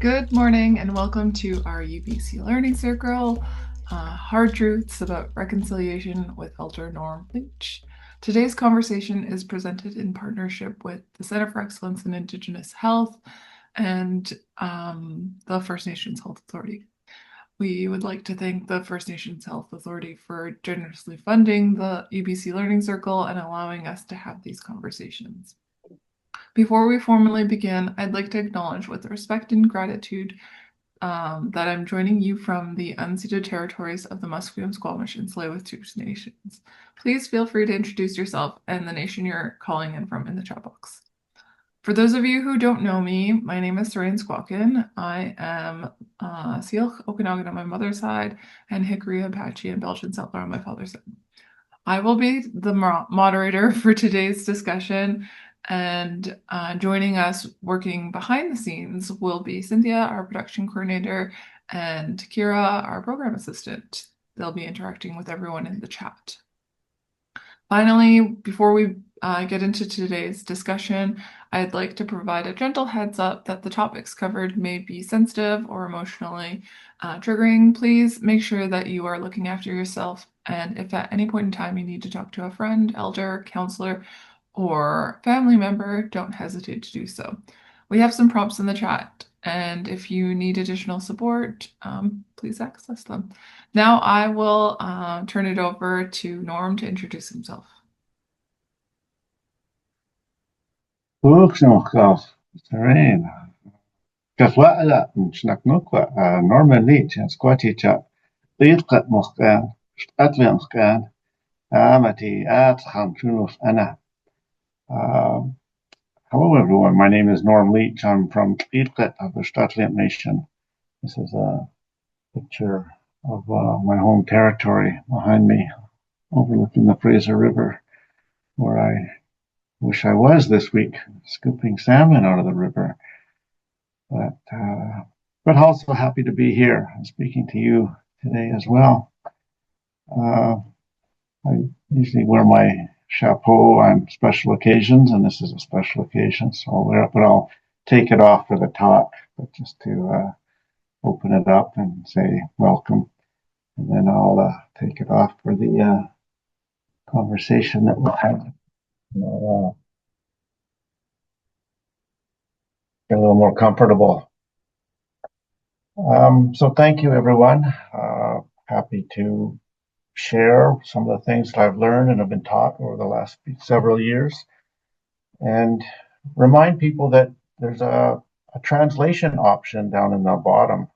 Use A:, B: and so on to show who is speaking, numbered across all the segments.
A: Good morning and welcome to our UBC Learning Circle, Hard Truths about Reconciliation with Elder Norm Leech. Today's conversation is presented in partnership with the Center for Excellence in Indigenous Health and the First Nations Health Authority. We would like to thank the First Nations Health Authority for generously funding the UBC Learning Circle and allowing us to have these conversations. Before we formally begin, I'd like to acknowledge with respect and gratitude that I'm joining you from the unceded territories of the Musqueam, Squamish, and Tsleil-Waututh nations. Please feel free to introduce yourself and the nation you're calling in from in the chat box. For those of you who don't know me, my name is Saran Squawkin. I am Syilx Okanagan on my mother's side and Hickory, Apache, and Belgian settler on my father's side. I will be the moderator for today's discussion. And joining us working behind the scenes will be Cynthia, our production coordinator, and Kira, our program assistant. They'll be interacting with everyone in the chat. Finally, before we get into today's discussion, I'd like to provide a gentle heads up that the topics covered may be sensitive or emotionally triggering. Please make sure that you are looking after yourself, and if at any point in time you need to talk to a friend, elder, counselor, or family member, don't hesitate to do so. We have some prompts in the chat, and if you need additional support, please access them. Now I will turn it over to Norm to introduce himself.
B: Norman Leech and Squaticha, Leetkat Moskan, Atlianskan, Amati at Hamtunuf Anna. Hello, everyone. My name is Norm Leech. I'm from Leetkat of the Stadtland Nation. This is a picture of my home territory behind me, overlooking the Fraser River, where I wish I was this week, scooping salmon out of the river. But also happy to be here and speaking to you today as well. I usually wear my chapeau on special occasions, and this is a special occasion, so I'll wear it, but I'll take it off for the talk, but just to open it up and say welcome, and then I'll take it off for the conversation that we'll have. Get a little more comfortable. So thank you, everyone. Happy to share some of the things that I've learned and have been taught over the last several years, and remind people that there's a translation option down in the bottom.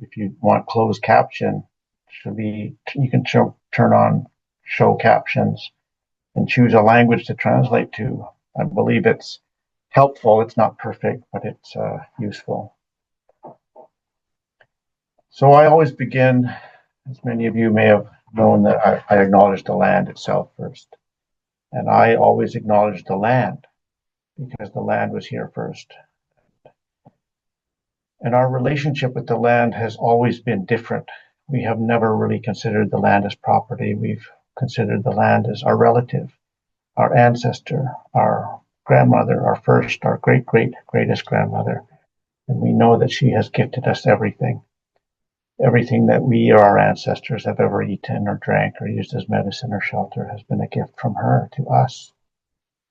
B: If you want closed caption, you can turn on show captions and choose a language to translate to. I believe it's helpful. It's not perfect, but it's useful. So I always begin, as many of you may have known, that I acknowledge the land itself first. And I always acknowledge the land because the land was here first. And our relationship with the land has always been different. We have never really considered the land as property. We've considered the land as our relative, our ancestor, our grandmother, our greatest grandmother. And we know that she has gifted us everything. Everything that we or our ancestors have ever eaten or drank or used as medicine or shelter has been a gift from her to us.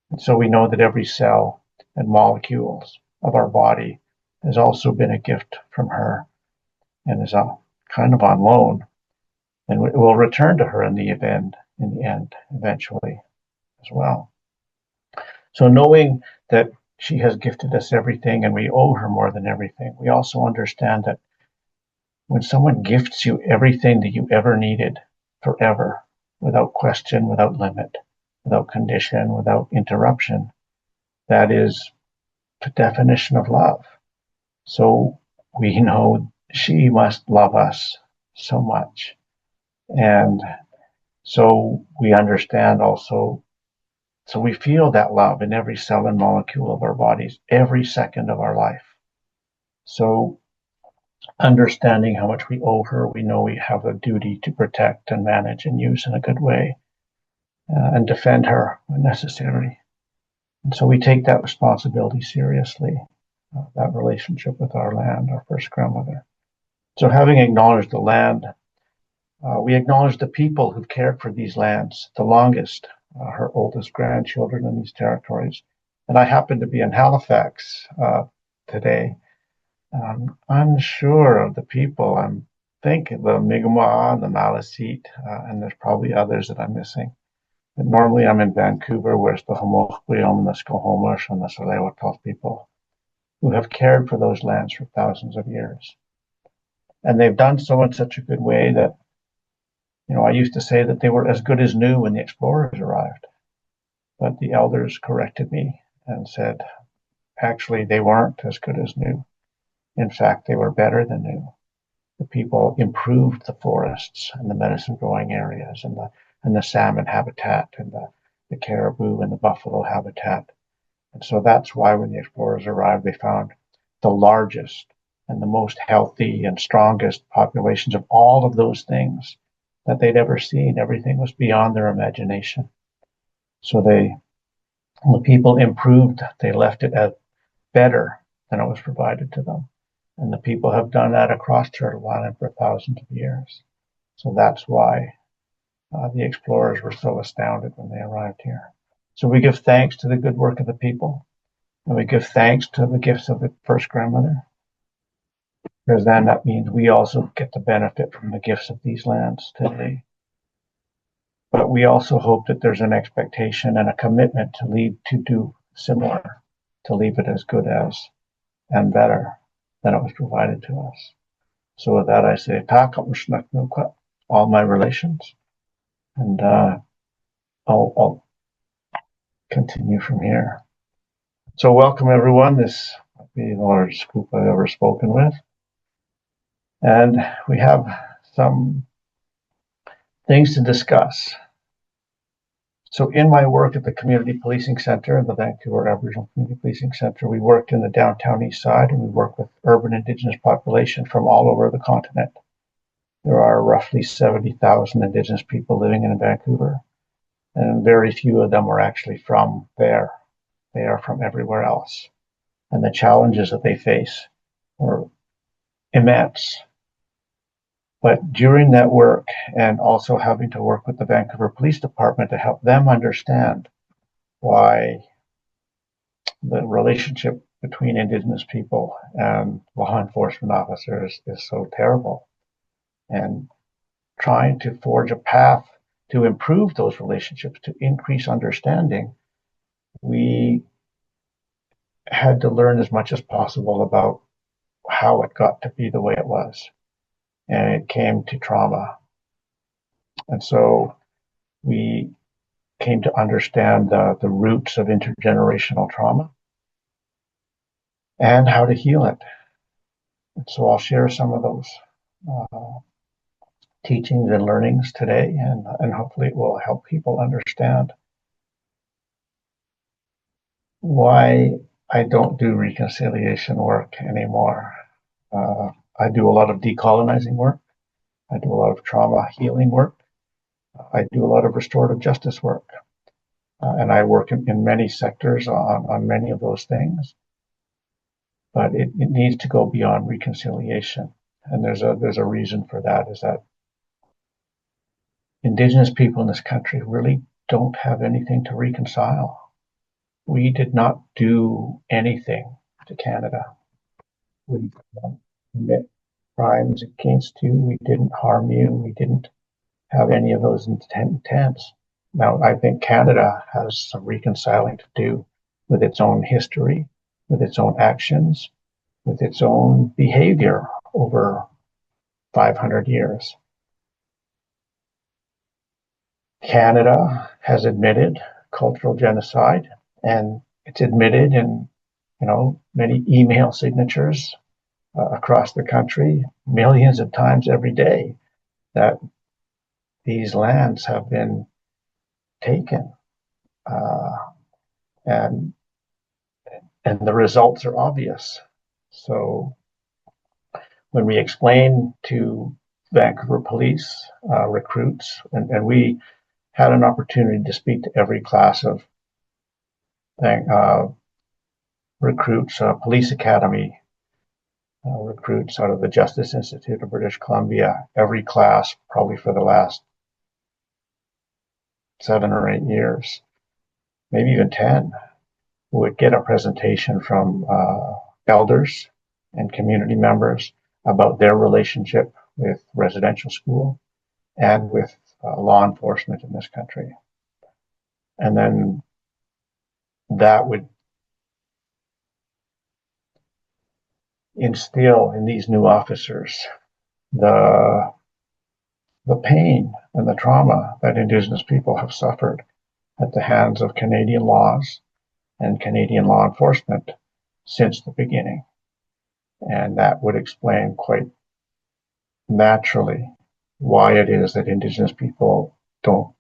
B: And so we know that every cell and molecules of our body has also been a gift from her and is kind of on loan, and will return to her in the end, eventually as well. So knowing that she has gifted us everything and we owe her more than everything, we also understand that when someone gifts you everything that you ever needed forever, without question, without limit, without condition, without interruption, that is the definition of love. So we know she must love us so much. And so we understand also, so we feel that love in every cell and molecule of our bodies, every second of our life. So understanding how much we owe her, we know we have a duty to protect and manage and use in a good way, and defend her when necessary. And so we take that responsibility seriously. that relationship with our land, our first grandmother. So having acknowledged the land, we acknowledge the people who've cared for these lands the longest, her oldest grandchildren in these territories. And I happen to be in Halifax today. I'm unsure of the people. I'm thinking the Mi'kmaq, the Maliseet, and there's probably others that I'm missing. But normally I'm in Vancouver, where it's the Homochwium and the Skohomish and the Tsleil-Waututh people who have cared for those lands for thousands of years. And they've done so in such a good way that, I used to say that they were as good as new when the explorers arrived. But the elders corrected me and said, actually, they weren't as good as new. In fact, they were better than new. The people improved the forests and the medicine growing areas and the salmon habitat and the caribou and the buffalo habitat. And so that's why when the explorers arrived, they found the largest and the most healthy and strongest populations of all of those things that they'd ever seen. Everything was beyond their imagination. So the people improved, they left it as better than it was provided to them. And the people have done that across Turtle Island for thousands of years. So that's why the explorers were so astounded when they arrived here. So we give thanks to the good work of the people, and we give thanks to the gifts of the first grandmother, because then that means we also get the benefit from the gifts of these lands today. But we also hope that there's an expectation and a commitment to do similar, to leave it as good as and better than it was provided to us. So with that, I say, all my relations, and I'll continue from here. So welcome, everyone. This might be the largest group I've ever spoken with. And we have some things to discuss. So in my work at the Community Policing Center, the Vancouver Aboriginal Community Policing Center, we worked in the downtown east side, and we work with urban Indigenous population from all over the continent. There are roughly 70,000 Indigenous people living in Vancouver, and very few of them are actually from there. They are from everywhere else. And the challenges that they face are immense. But during that work, and also having to work with the Vancouver Police Department to help them understand why the relationship between Indigenous people and law enforcement officers is so terrible, and trying to forge a path to improve those relationships, to increase understanding, we had to learn as much as possible about how it got to be the way it was. And it came to trauma. And so we came to understand the roots of intergenerational trauma and how to heal it. And so I'll share some of those teachings and learnings today, and hopefully it will help people understand why I don't do reconciliation work anymore. I do a lot of decolonizing work. I do a lot of trauma healing work. I do a lot of restorative justice work. And I work in many sectors on many of those things. But it needs to go beyond reconciliation. And there's a reason for that, is that Indigenous people in this country really don't have anything to reconcile. We did not do anything to Canada. We didn't commit crimes against you. We didn't harm you. We didn't have any of those intents. Now, I think Canada has some reconciling to do with its own history, with its own actions, with its own behavior over 500 years. Canada has admitted cultural genocide, and it's admitted in many email signatures across the country, millions of times every day, that these lands have been taken, and the results are obvious. So when we explain to Vancouver police recruits, and we had an opportunity to speak to every class of recruits, police academy recruits out of the Justice Institute of British Columbia, every class, probably for the last 7 or 8 years, maybe even 10, would get a presentation from elders and community members about their relationship with residential school and with law enforcement in this country. And then that would instill in these new officers the pain and the trauma that Indigenous people have suffered at the hands of Canadian laws and Canadian law enforcement since the beginning. And that would explain quite naturally why it is that Indigenous people don't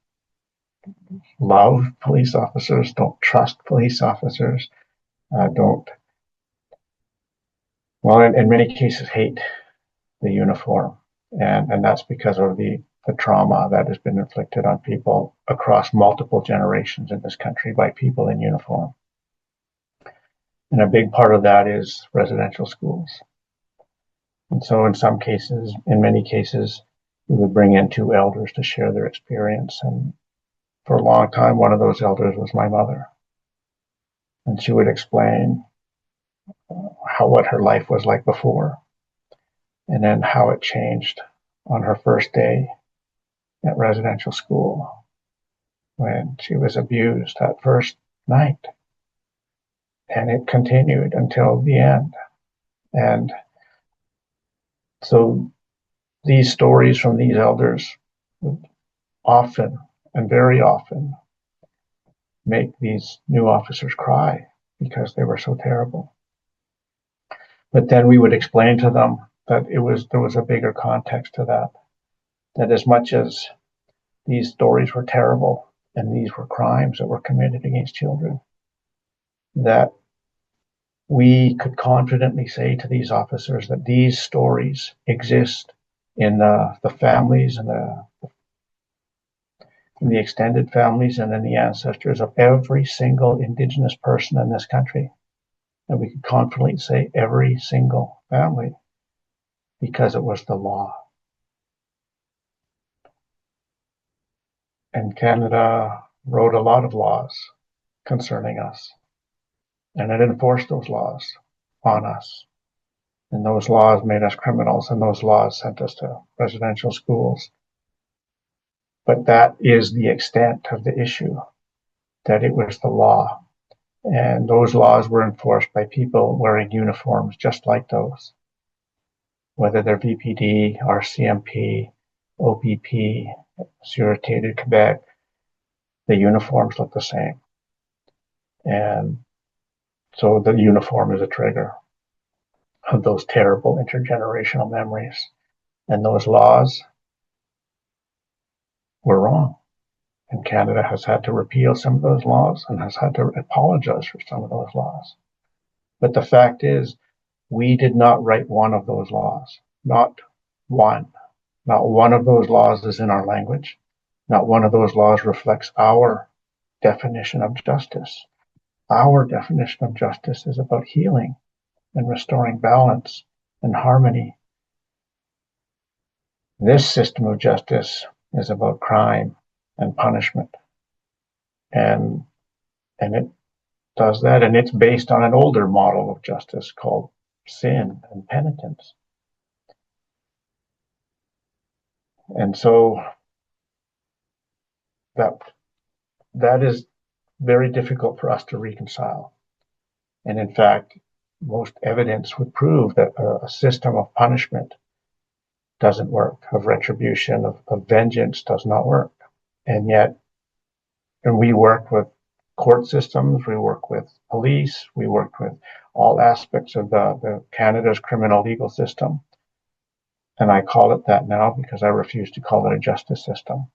B: love police officers, don't trust police officers, don't, well, in many cases, hate the uniform. And that's because of the trauma that has been inflicted on people across multiple generations in this country by people in uniform. And a big part of that is residential schools. And so in many cases, we would bring in 2 elders to share their experience. And for a long time, one of those elders was my mother. And she would explain what her life was like before, and then how it changed on her first day at residential school when she was abused that first night. And it continued until the end. And so these stories from these elders would often, and very often, make these new officers cry because they were so terrible. But then we would explain to them that there was a bigger context to that as much as these stories were terrible and these were crimes that were committed against children, that we could confidently say to these officers that these stories exist in the families and the extended families and in the ancestors of every single Indigenous person in this country. And we could confidently say every single family, because it was the law. And Canada wrote a lot of laws concerning us, and it enforced those laws on us. And those laws made us criminals, and those laws sent us to residential schools. But that is the extent of the issue, that it was the law. And those laws were enforced by people wearing uniforms just like those. Whether they're VPD, RCMP, OPP, Sûreté du Québec, the uniforms look the same. And so the uniform is a trigger of those terrible intergenerational memories. And those laws were wrong. And Canada has had to repeal some of those laws and has had to apologize for some of those laws. But the fact is, we did not write one of those laws. Not one. Not one of those laws is in our language. Not one of those laws reflects our definition of justice. Our definition of justice is about healing and restoring balance and harmony. This system of justice is about crime and punishment. And it does that, and it's based on an older model of justice called sin and penitence. And so that is very difficult for us to reconcile. And in fact, most evidence would prove that a system of punishment doesn't work, of retribution, of vengeance does not work. And yet, and we work with court systems, we work with police, we work with all aspects of the Canada's criminal legal system. And I call it that now because I refuse to call it a justice system.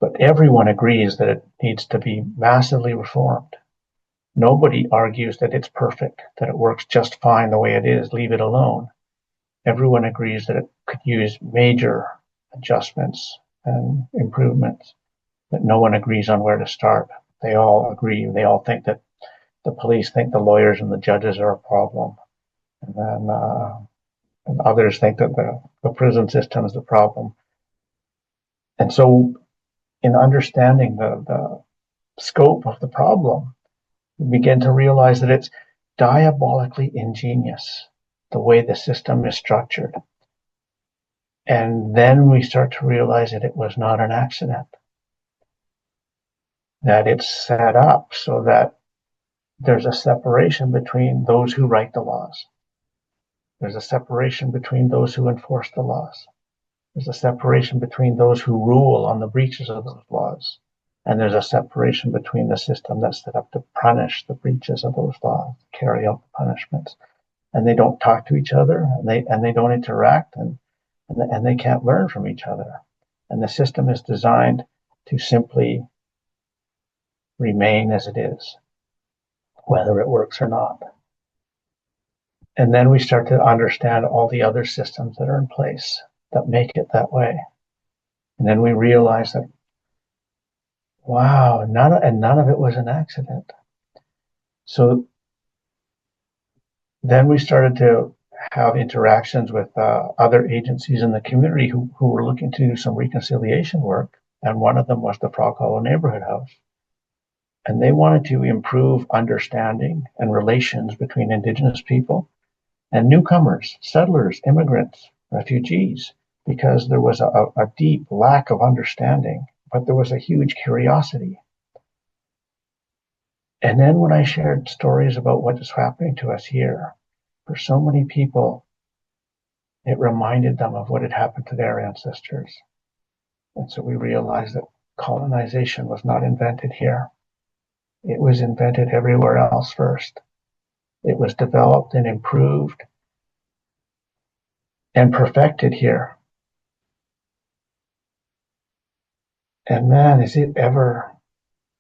B: But everyone agrees that it needs to be massively reformed. Nobody argues that it's perfect, that it works just fine the way it is, leave it alone. Everyone agrees that it could use major adjustments and improvements, but no one agrees on where to start. They all agree, they all think that the police think the lawyers and the judges are a problem. And then and others think that the prison system is the problem. And so in understanding the scope of the problem, we begin to realize that it's diabolically ingenious, the way the system is structured. And then we start to realize that it was not an accident, that it's set up so that there's a separation between those who write the laws. There's a separation between those who enforce the laws. There's a separation between those who rule on the breaches of those laws. And there's a separation between the system that's set up to punish the breaches of those laws, carry out the punishments. And they don't talk to each other, and they don't interact, and they can't learn from each other. And the system is designed to simply remain as it is, whether it works or not. And then we start to understand all the other systems that are in place that make it that way. And then we realize that, wow, none of it was an accident. So then we started to have interactions with other agencies in the community who were looking to do some reconciliation work. And one of them was the Frog Hollow Neighborhood House. And they wanted to improve understanding and relations between Indigenous people and newcomers, settlers, immigrants, refugees, because there was a deep lack of understanding, but there was a huge curiosity. And then when I shared stories about what is happening to us here, for so many people, it reminded them of what had happened to their ancestors. And so we realized that colonization was not invented here. It was invented everywhere else first. It was developed and improved and perfected here. And man, is it ever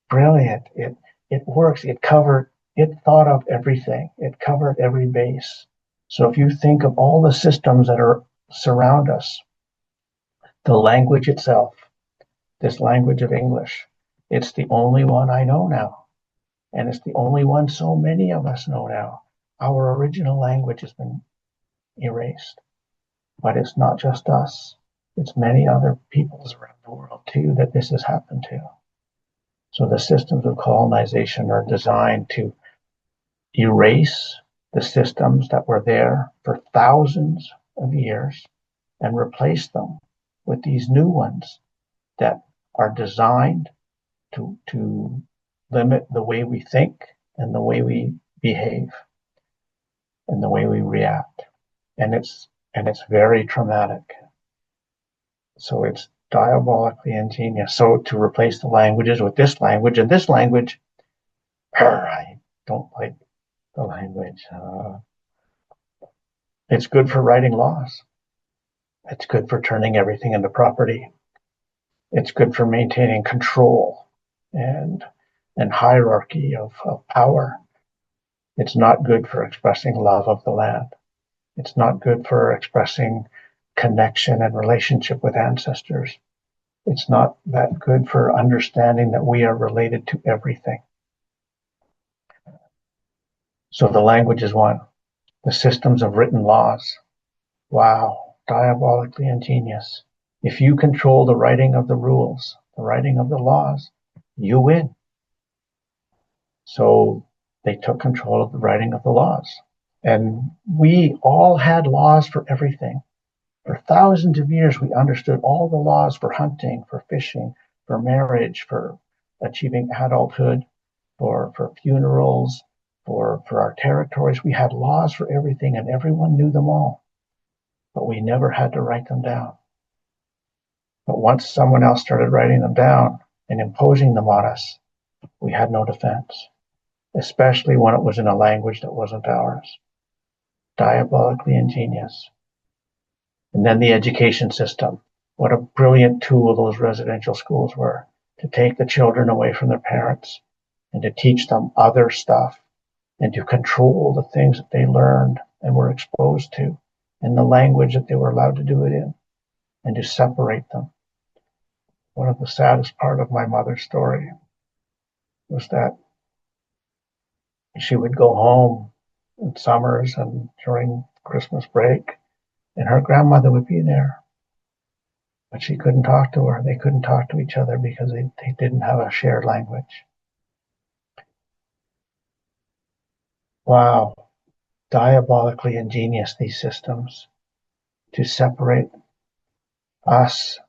B: brilliant. It works. It thought of everything. It covered every base. So if you think of all the systems that surround us, the language itself, this language of English, it's the only one I know now. And it's the only one so many of us know now. Our original language has been erased. But it's not just us. It's many other peoples around the world too that this has happened to. So the systems of colonization are designed to erase the systems that were there for thousands of years and replace them with these new ones that are designed to limit the way we think and the way we behave and the way we react. And it's very traumatic. So it's diabolically ingenious. So to replace the languages with this language, and this language, I don't like the language. It's good for writing laws. It's good for turning everything into property. It's good for maintaining control and hierarchy of power. It's not good for expressing love of the land. It's not good for expressing connection and relationship with ancestors. It's not that good for understanding that we are related to everything. So the language is one. The systems of written laws. Wow, diabolically ingenious. If you control the writing of the rules, the writing of the laws, you win. So they took control of the writing of the laws. And we all had laws for everything. For thousands of years, we understood all the laws for hunting, for fishing, for marriage, for achieving adulthood, for funerals, for our territories. We had laws for everything, and everyone knew them all. But we never had to write them down. But once someone else started writing them down and imposing them on us, we had no defense, especially when it was in a language that wasn't ours. Diabolically ingenious. And then the education system. What a brilliant tool those residential schools were to take the children away from their parents and to teach them other stuff and to control the things that they learned and were exposed to and the language that they were allowed to do it in and to separate them. One of the saddest part of my mother's story was that She would go home in summers and during Christmas break, and her grandmother would be there. But she couldn't talk to her. They couldn't talk to each other because they didn't have a shared language. Wow, diabolically ingenious, these systems to separate us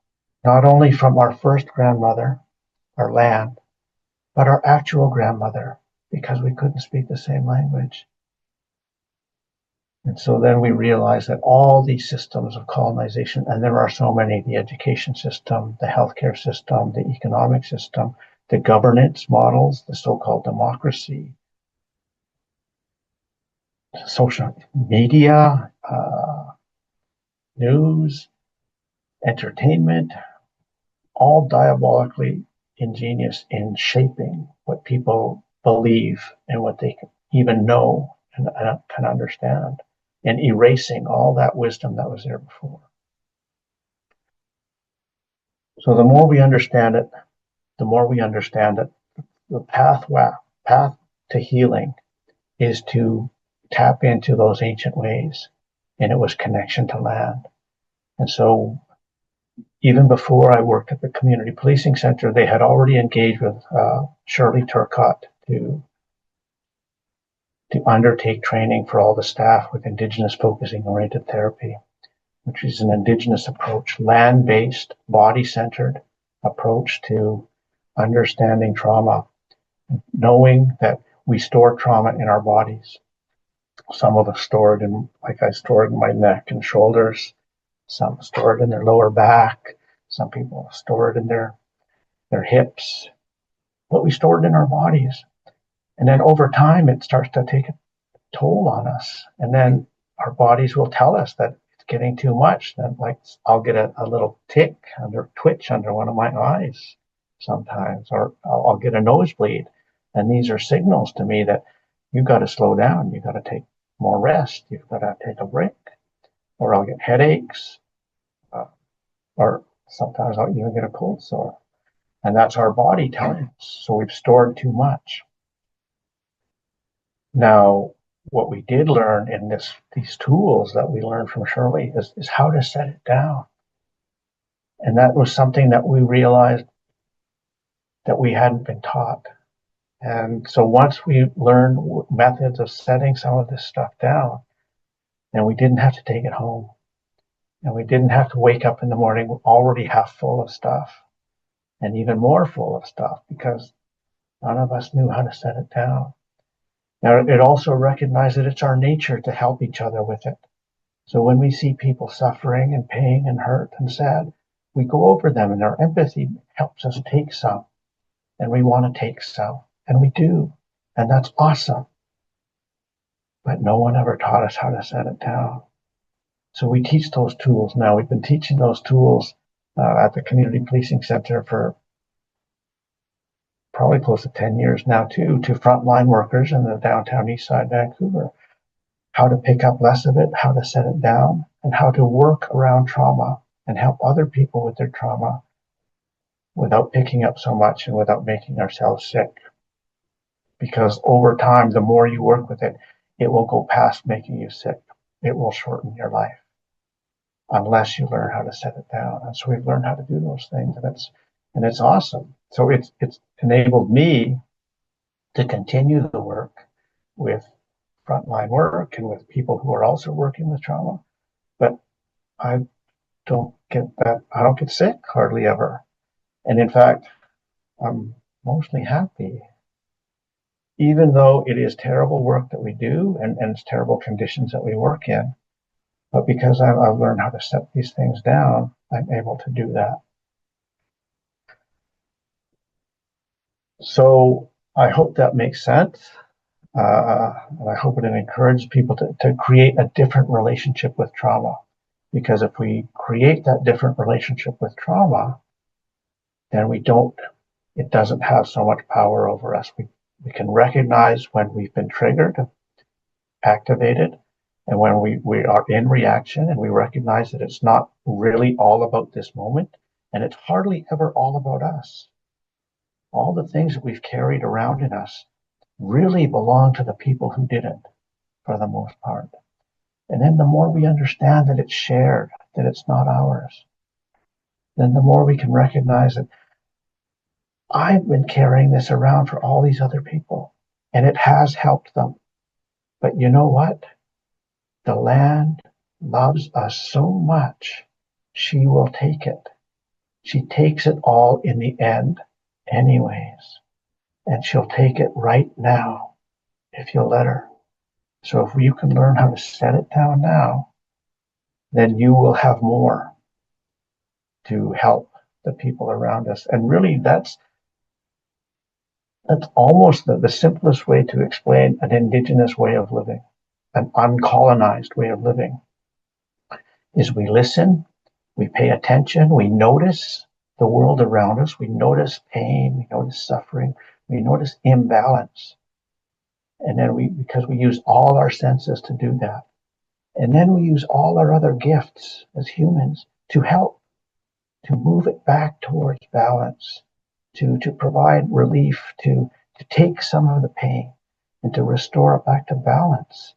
B: not only from our first grandmother, our land, but our actual grandmother, because we couldn't speak the same language. And so then we realize that all these systems of colonization, and there are so many, the education system, the healthcare system, the economic system, the governance models, the so-called democracy, social media, news, entertainment, all diabolically ingenious in shaping what people believe and what they even know and can understand, and erasing all that wisdom that was there before. So the more we understand it, the path to healing is to tap into those ancient ways, and it was connection to land. And so even before I worked at the Community Policing Center, they had already engaged with Shirley Turcott to undertake training for all the staff with Indigenous focusing oriented therapy, which is an Indigenous approach, land-based, body-centered approach to understanding trauma, knowing that we store trauma in our bodies. Some of us store it in, like I store it in my neck and shoulders. Some store it in their lower back. Some people store it in their hips. But we store it in our bodies. And then over time, it starts to take a toll on us. And then our bodies will tell us that it's getting too much. Then, like, I'll get a little tick under twitch under one of my eyes sometimes, or I'll get a nosebleed. And these are signals to me that you've got to slow down. You've got to take more rest. You've got to take a break. Or I'll get headaches. Or sometimes I'll even get a cold sore. And that's our body telling us. So we've stored too much. Now, what we did learn in these tools that we learned from Shirley is how to set it down. And that was something that we realized that we hadn't been taught. And so once we learned methods of setting some of this stuff down, then we didn't have to take it home. And we didn't have to wake up in the morning already half full of stuff and even more full of stuff because none of us knew how to set it down. Now, it also recognized that it's our nature to help each other with it. So when we see people suffering and pain and hurt and sad, we go over them, and our empathy helps us take some. And we want to take some, and we do. And that's awesome. But no one ever taught us how to set it down. So we teach those tools now. We've been teaching those tools at the Community Policing Center for probably close to 10 years now too, to frontline workers in the downtown east side Vancouver, how to pick up less of it, how to set it down, and how to work around trauma and help other people with their trauma without picking up so much and without making ourselves sick. Because over time, the more you work with it, it will go past making you sick. It will shorten your life unless you learn how to set it down. And so we've learned how to do those things, and it's awesome. So it's enabled me to continue the work with frontline work and with people who are also working with trauma. But I don't get sick hardly ever. And in fact, I'm mostly happy, even though it is terrible work that we do and it's terrible conditions that we work in. But because I've learned how to set these things down, I'm able to do that. So I hope that makes sense. And I hope it encourages people to create a different relationship with trauma. Because if we create that different relationship with trauma, then it doesn't have so much power over us. We can recognize when we've been triggered, activated, and when we are in reaction, and we recognize that it's not really all about this moment, and it's hardly ever all about us. All the things that we've carried around in us really belong to the people who didn't, for the most part. And then the more we understand that it's shared, that it's not ours, then the more we can recognize that I've been carrying this around for all these other people, and it has helped them. But you know what? The land loves us so much, she will take it. She takes it all in the end, anyways. And she'll take it right now, if you'll let her. So if you can learn how to set it down now, then you will have more to help the people around us. And really, that's almost the simplest way to explain an indigenous way of living, an uncolonized way of living, is we listen, we pay attention, we notice the world around us, we notice pain, we notice suffering, we notice imbalance. And then because we use all our senses to do that. And then we use all our other gifts as humans to help, to move it back towards balance, to provide relief, to take some of the pain and to restore it back to balance.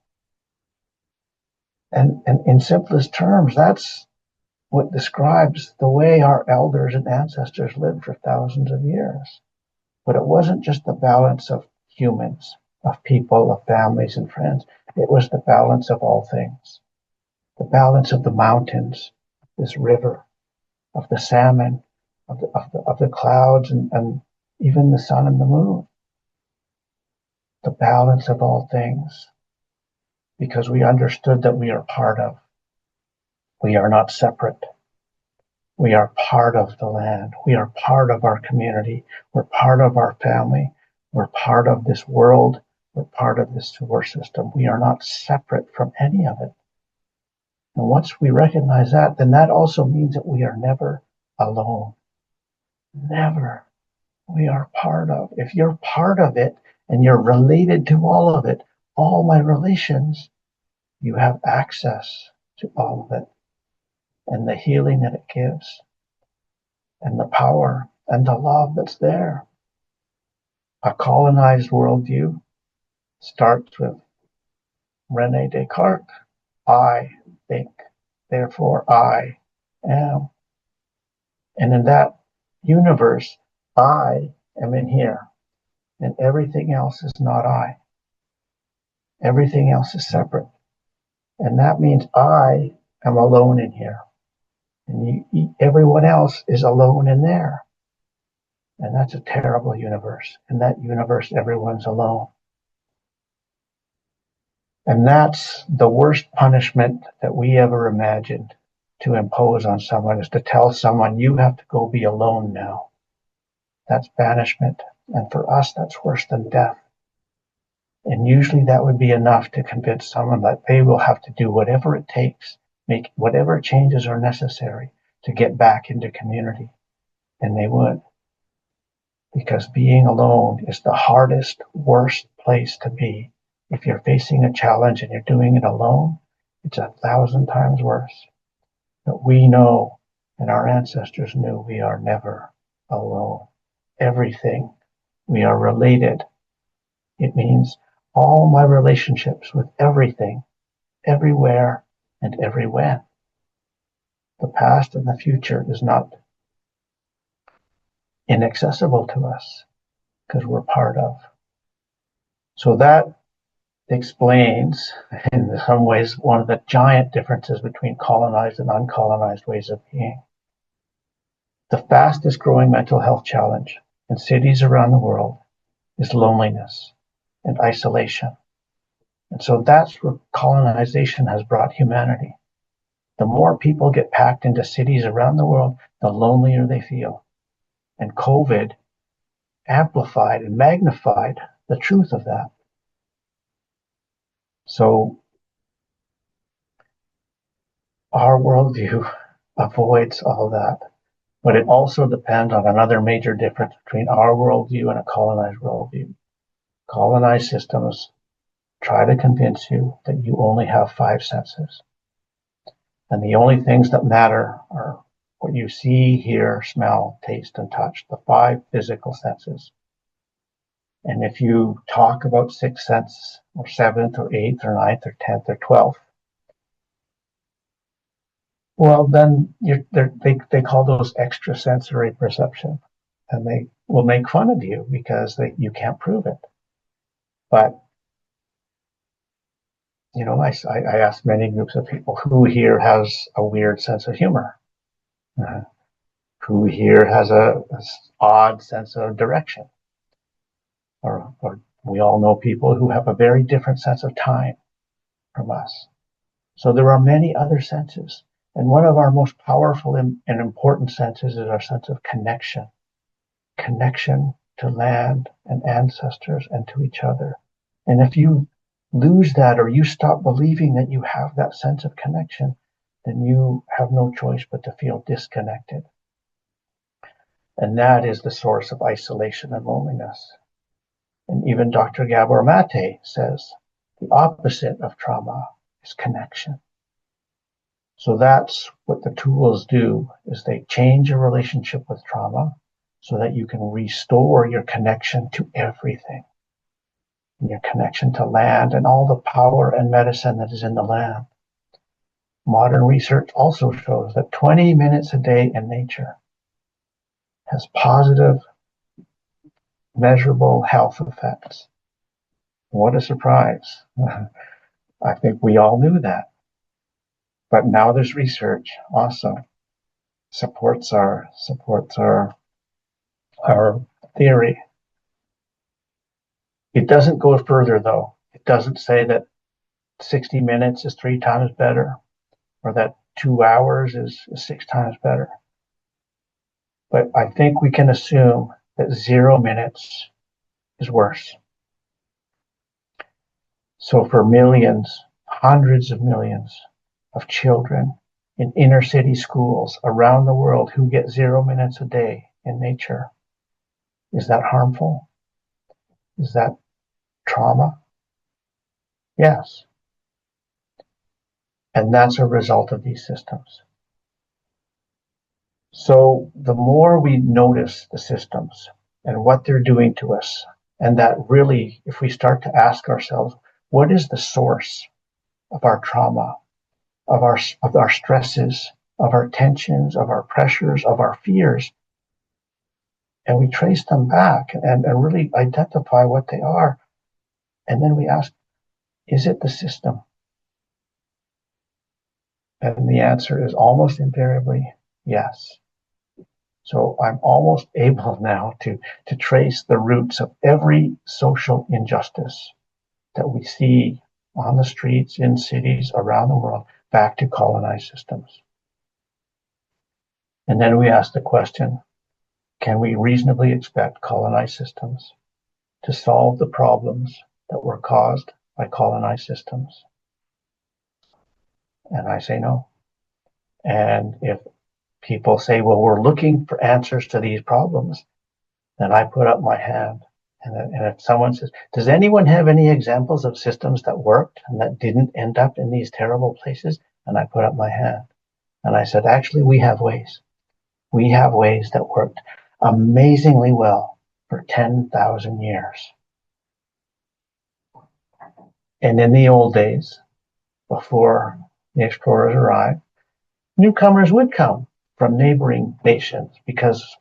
B: And in simplest terms, that's what describes the way our elders and ancestors lived for thousands of years. But it wasn't just the balance of humans, of people, of families and friends. It was the balance of all things. The balance of the mountains, this river, of the salmon, of the clouds, and even the sun and the moon. The balance of all things. Because we understood that we are part of. We are not separate. We are part of the land. We are part of our community. We're part of our family. We're part of this world. We're part of this solar system. We are not separate from any of it. And once we recognize that, then that also means that we are never alone. Never. We are part of. If you're part of it and you're related to all of it, all my relations, you have access to all of it and the healing that it gives and the power and the love that's there. A colonized worldview starts with Rene Descartes. I think, therefore I am. And in that universe, I am in here, and everything else is not I. Everything else is separate. And that means I am alone in here. And everyone else is alone in there. And that's a terrible universe. In that universe, everyone's alone. And that's the worst punishment that we ever imagined to impose on someone, is to tell someone, you have to go be alone now. That's banishment. And for us, that's worse than death. And usually that would be enough to convince someone that they will have to do whatever it takes, make whatever changes are necessary to get back into community. And they would. Because being alone is the hardest, worst place to be. If you're facing a challenge and you're doing it alone, it's 1,000 times worse. But we know, and our ancestors knew, we are never alone. Everything, we are related. It means all my relationships with everything, everywhere, and everywhen. The past and the future is not inaccessible to us because we're part of. So that explains, in some ways, one of the giant differences between colonized and uncolonized ways of being. The fastest growing mental health challenge in cities around the world is loneliness and isolation. And so that's where colonization has brought humanity. The more people get packed into cities around the world, the lonelier they feel. And COVID amplified and magnified the truth of that. So our worldview avoids all that. But it also depends on another major difference between our worldview and a colonized worldview. Colonized systems try to convince you that you only have 5 senses. And the only things that matter are what you see, hear, smell, taste, and touch, the 5 physical senses. And if you talk about sixth sense, or seventh, or eighth, or ninth, or 10th, or 12th, well, then they call those extrasensory perception. And they will make fun of you because you can't prove it. But, I asked many groups of people, who here has a weird sense of humor? Who here has a odd sense of direction? Or we all know people who have a very different sense of time from us. So there are many other senses. And one of our most powerful and important senses is our sense of connection. Connection to land and ancestors and to each other. And if you lose that, or you stop believing that you have that sense of connection, then you have no choice but to feel disconnected. And that is the source of isolation and loneliness. And even Dr. Gabor Mate says the opposite of trauma is connection. So that's what the tools do, is they change your relationship with trauma so that you can restore your connection to everything. And your connection to land and all the power and medicine that is in the land. Modern research also shows that 20 minutes a day in nature has positive, measurable health effects. What a surprise. I think we all knew that. But now there's research also supports our theory. It doesn't go further though. It doesn't say that 60 minutes is 3 times better, or that 2 hours is 6 times better. But I think we can assume that 0 minutes is worse. So for millions, hundreds of millions of children in inner city schools around the world who get 0 minutes a day in nature, is that harmful? Is that trauma? Yes. And that's a result of these systems. So the more we notice the systems and what they're doing to us, and that really, if we start to ask ourselves, what is the source of our trauma, of our stresses, of our tensions, of our pressures, of our fears, and we trace them back and really identify what they are, and then we ask, is it the system? And the answer is almost invariably yes. So I'm almost able now to trace the roots of every social injustice that we see on the streets, in cities, around the world, back to colonized systems. And then we ask the question, can we reasonably expect colonized systems to solve the problems that were caused by colonized systems? And I say no. And if people say, well, we're looking for answers to these problems, then I put up my hand. And if someone says, does anyone have any examples of systems that worked and that didn't end up in these terrible places? And I put up my hand. And I said, actually, we have ways. We have ways that worked amazingly well for 10,000 years. And in the old days, before the explorers arrived, newcomers would come from neighboring nations because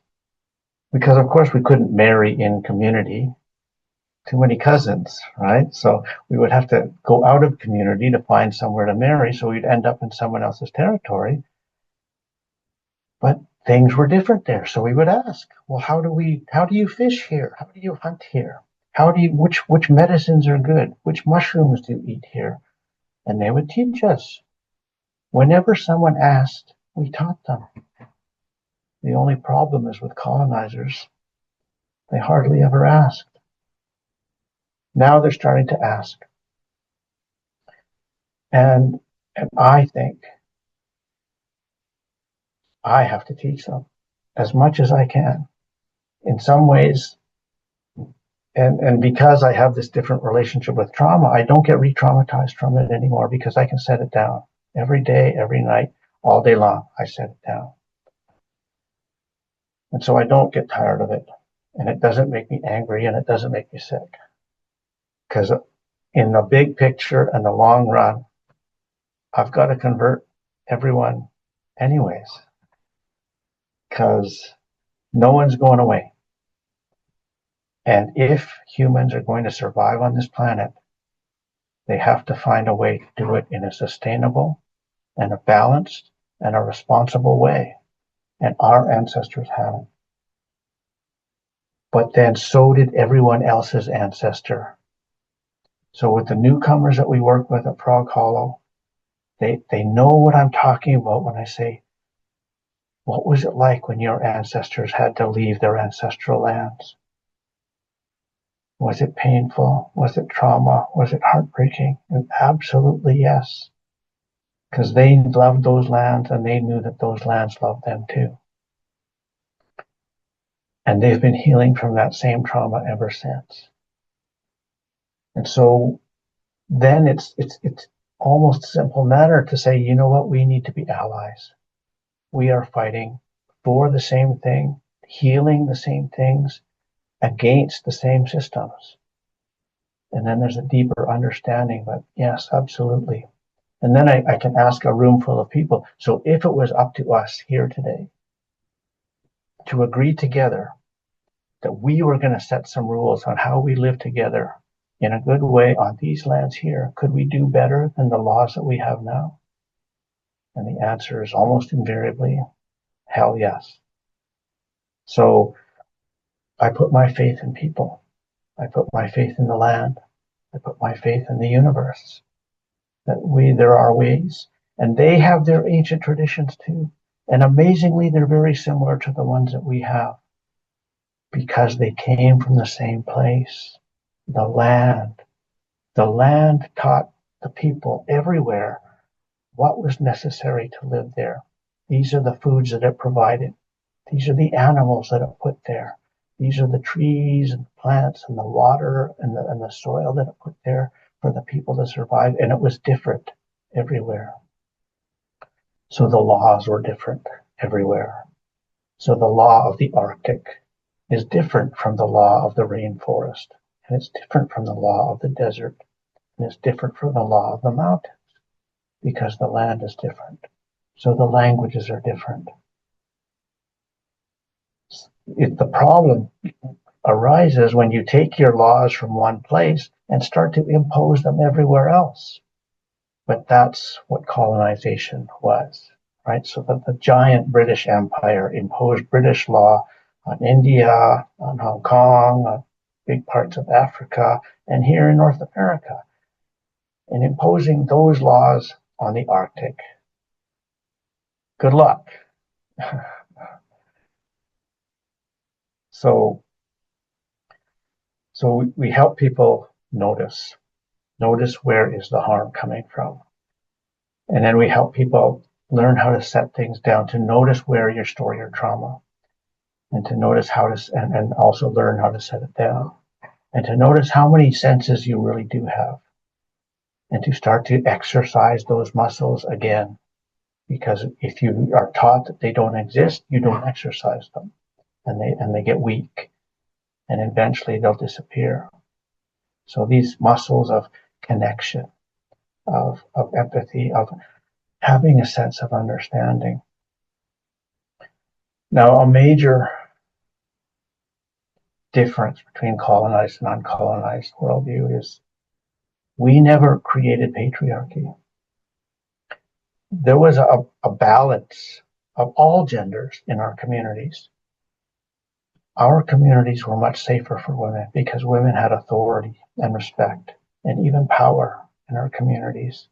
B: of course we couldn't marry in community, too many cousins, right? So we would have to go out of community to find somewhere to marry, so we'd end up in someone else's territory. But things were different there, so we would ask, well, how do you fish here? How do you hunt here? Which medicines are good? Which mushrooms do you eat here? And they would teach us. Whenever someone asked, we taught them. The only problem is with colonizers, they hardly ever asked. Now they're starting to ask. And I think I have to teach them as much as I can. In some ways, and because I have this different relationship with trauma, I don't get re-traumatized from it anymore because I can set it down. Every day, every night, all day long, I set it down. And so I don't get tired of it. And it doesn't make me angry and it doesn't make me sick. Because in the big picture and the long run, I've got to convert everyone anyways, because no one's going away. And if humans are going to survive on this planet, they have to find a way to do it in a sustainable and a balanced and a responsible way. And our ancestors haven't. But then so did everyone else's ancestor. So with the newcomers that we work with at Frog Hollow, they know what I'm talking about when I say, what was it like when your ancestors had to leave their ancestral lands? Was it painful? Was it trauma? Was it heartbreaking? And absolutely yes. Because they loved those lands and they knew that those lands loved them too. And they've been healing from that same trauma ever since. And so then it's almost a simple matter to say, you know what, we need to be allies. We are fighting for the same thing, healing the same things, against the same systems. And then there's a deeper understanding, but yes, absolutely. And then I can ask a room full of people. So if it was up to us here today to agree together that we were going to set some rules on how we live together in a good way on these lands here, could we do better than the laws that we have now? And the answer is almost invariably, hell yes. So I put my faith in people. I put my faith in the land. I put my faith in the universe. That there are ways, and they have their ancient traditions too. And amazingly, they're very similar to the ones that we have because they came from the same place, the land. The land taught the people everywhere what was necessary to live there. These are the foods that it provided. These are the animals that it put there. These are the trees and plants and the water and the soil that it put there for the people to survive. And it was different everywhere. So the laws were different everywhere. So the law of the Arctic is different from the law of the rainforest. And it's different from the law of the desert. And it's different from the law of the mountains because the land is different. So the languages are different. The problem arises when you take your laws from one place and start to impose them everywhere else. But that's what colonization was, right? So that the giant British Empire imposed British law on India, on Hong Kong, on big parts of Africa, and here in North America, and imposing those laws on the Arctic. Good luck. So we help people notice where is the harm coming from. And then we help people learn how to set things down, to notice where you store your trauma, and to notice how to, and also learn how to set it down, and to notice how many senses you really do have, and to start to exercise those muscles again. Because if you are taught that they don't exist, you don't exercise them, and they get weak, and eventually they'll disappear. So these muscles of connection, of empathy, of having a sense of understanding. Now, a major difference between colonized and uncolonized worldview is we never created patriarchy. There was a balance of all genders in our communities. Our communities were much safer for women because women had authority and respect and even power in our communities.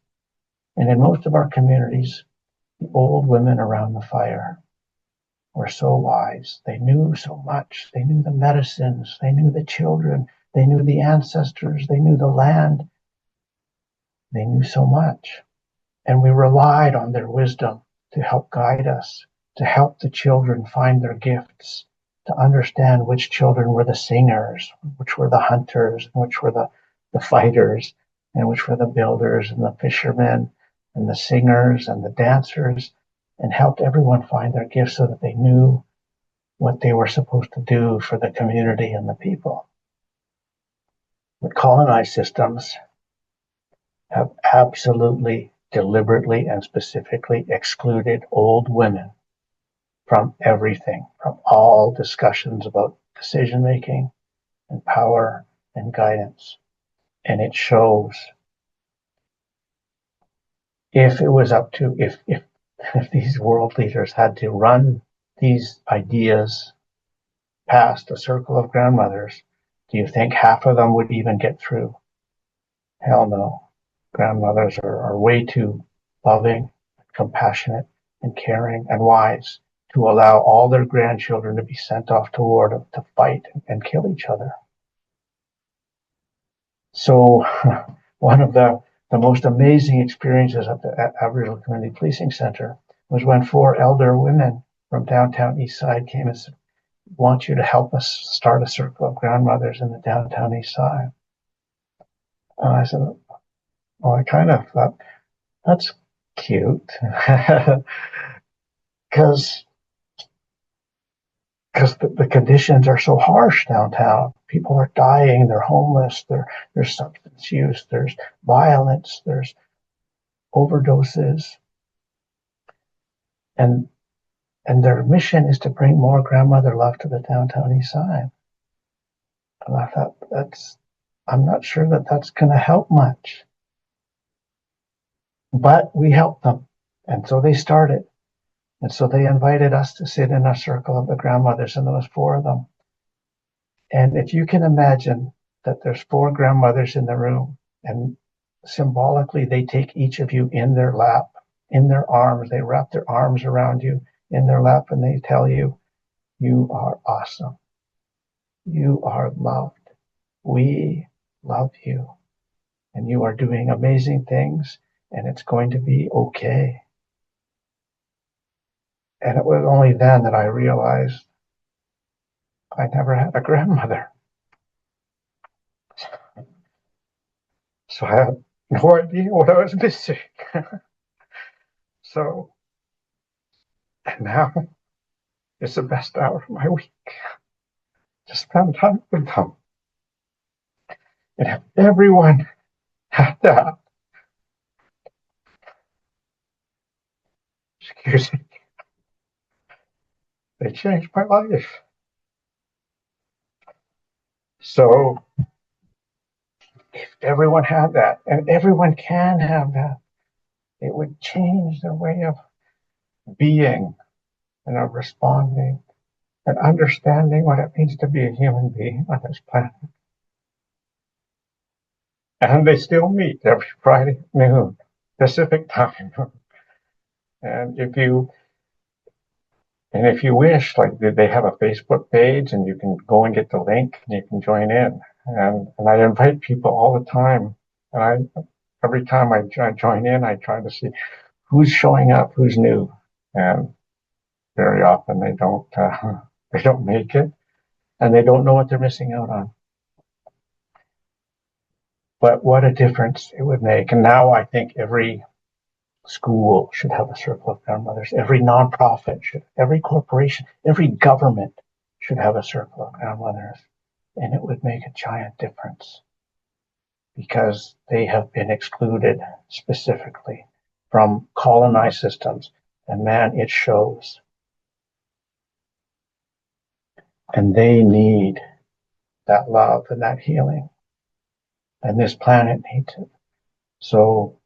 B: And in most of our communities, the old women around the fire were so wise. They knew so much. They knew the medicines. They knew the children. They knew the ancestors. They knew the land. They knew so much. And we relied on their wisdom to help guide us, to help the children find their gifts, to understand which children were the singers, which were the hunters, and which were the fighters, and which were the builders and the fishermen, and the singers and the dancers, and helped everyone find their gifts so that they knew what they were supposed to do for the community and the people. But colonized systems have absolutely, deliberately, and specifically excluded old women from everything, from all discussions about decision making and power and guidance. And it shows. If it was up to, if these world leaders had to run these ideas past a circle of grandmothers, do you think half of them would even get through? Hell no. Grandmothers are way too loving, compassionate, and caring and wise to allow all their grandchildren to be sent off to war to fight and kill each other. So one of the most amazing experiences at the Aboriginal Community Policing Center was when four elder women from downtown East Side came and said, want you to help us start a circle of grandmothers in the downtown East Side. And I said, well, I kind of thought, that's cute. Because the conditions are so harsh downtown. People are dying, they're homeless, there's substance use, there's violence, there's overdoses. And their mission is to bring more grandmother love to the downtown East Side. And I thought, I'm not sure that's going to help much. But we helped them. And so they started. And so they invited us to sit in a circle of the grandmothers, and there was four of them. And if you can imagine that there's four grandmothers in the room, and symbolically they take each of you in their lap, in their arms, they wrap their arms around you in their lap, and they tell you, you are awesome. You are loved. We love you. And you are doing amazing things, and it's going to be okay. And it was only then that I realized I never had a grandmother. So I had no idea what I was missing. So, and now it's the best hour of my week to spend time with them. And if everyone had that, excuse me, they changed my life. So if everyone had that, and everyone can have that, it would change their way of being and of responding and understanding what it means to be a human being on this planet. And they still meet every Friday at noon, Pacific time. And if you wish, like they have a Facebook page, and you can go and get the link and you can join in. And I invite people all the time. And every time I join in, I try to see who's showing up, who's new. And very often they don't make it, and they don't know what they're missing out on. But what a difference it would make. And now I think every school should have a circle of grandmothers. Every nonprofit should, every corporation, every government should have a circle of grandmothers. And it would make a giant difference, because they have been excluded specifically from colonized systems. And man, it shows. And they need that love and that healing. And this planet needs it. So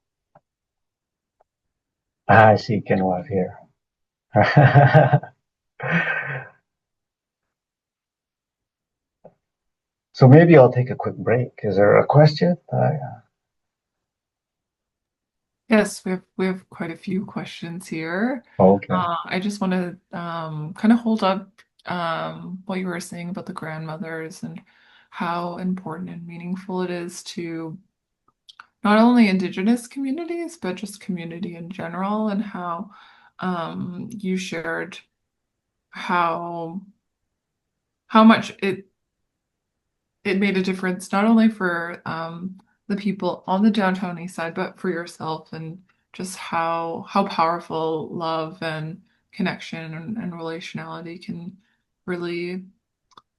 B: I seek in love here. So maybe I'll take a quick break. Is there a question?
A: Yes, we have quite a few questions here.
B: Okay.
A: I just want to kind of hold up what you were saying about the grandmothers and how important and meaningful it is to not only Indigenous communities, but just community in general, and how you shared how much it made a difference not only for the people on the downtown east side, but for yourself, and just how powerful love and connection and relationality can really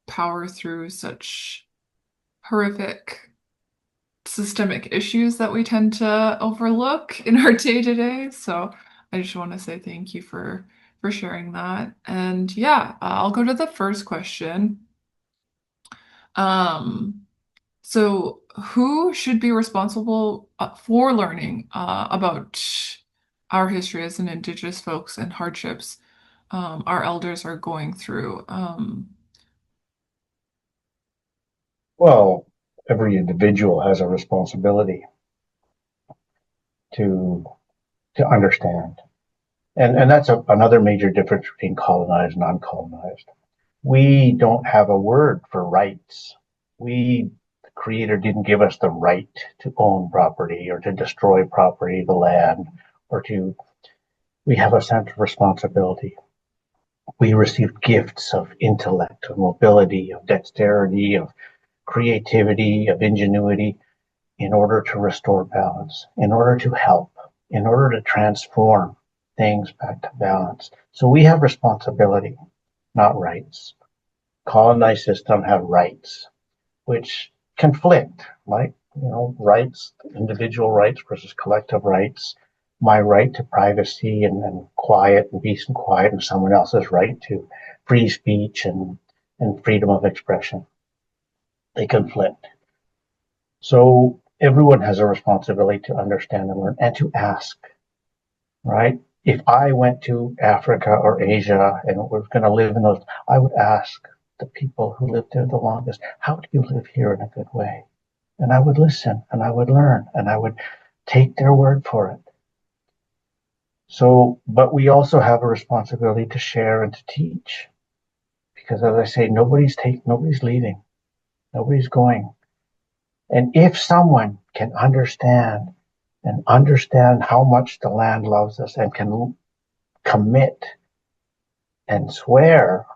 A: power through such horrific systemic issues that we tend to overlook in our day to day. So I just want to say thank you for sharing that. And yeah, I'll go to the first question. Um, so who should be responsible for learning about our history as an Indigenous folks and hardships our elders are going through?
B: Well, every individual has a responsibility to understand. And that's another major difference between colonized and uncolonized. We don't have a word for rights. The creator didn't give us the right to own property or to destroy property, the land, or to, we have a sense of responsibility. We receive gifts of intellect, of mobility, of dexterity, of creativity, of ingenuity in order to restore balance, in order to help, in order to transform things back to balance. So we have responsibility, not rights. Colonized system have rights, which conflict, like, rights, individual rights versus collective rights, my right to privacy and quiet and peace and quiet, and someone else's right to free speech and freedom of expression. They conflict. So everyone has a responsibility to understand and learn and to ask, right? If I went to Africa or Asia and was going to live in those, I would ask the people who lived there the longest, how do you live here in a good way? And I would listen and I would learn and I would take their word for it. So, but we also have a responsibility to share and to teach, because as I say, nobody's leaving, nobody's going. And if someone can understand how much the land loves us and can commit and swear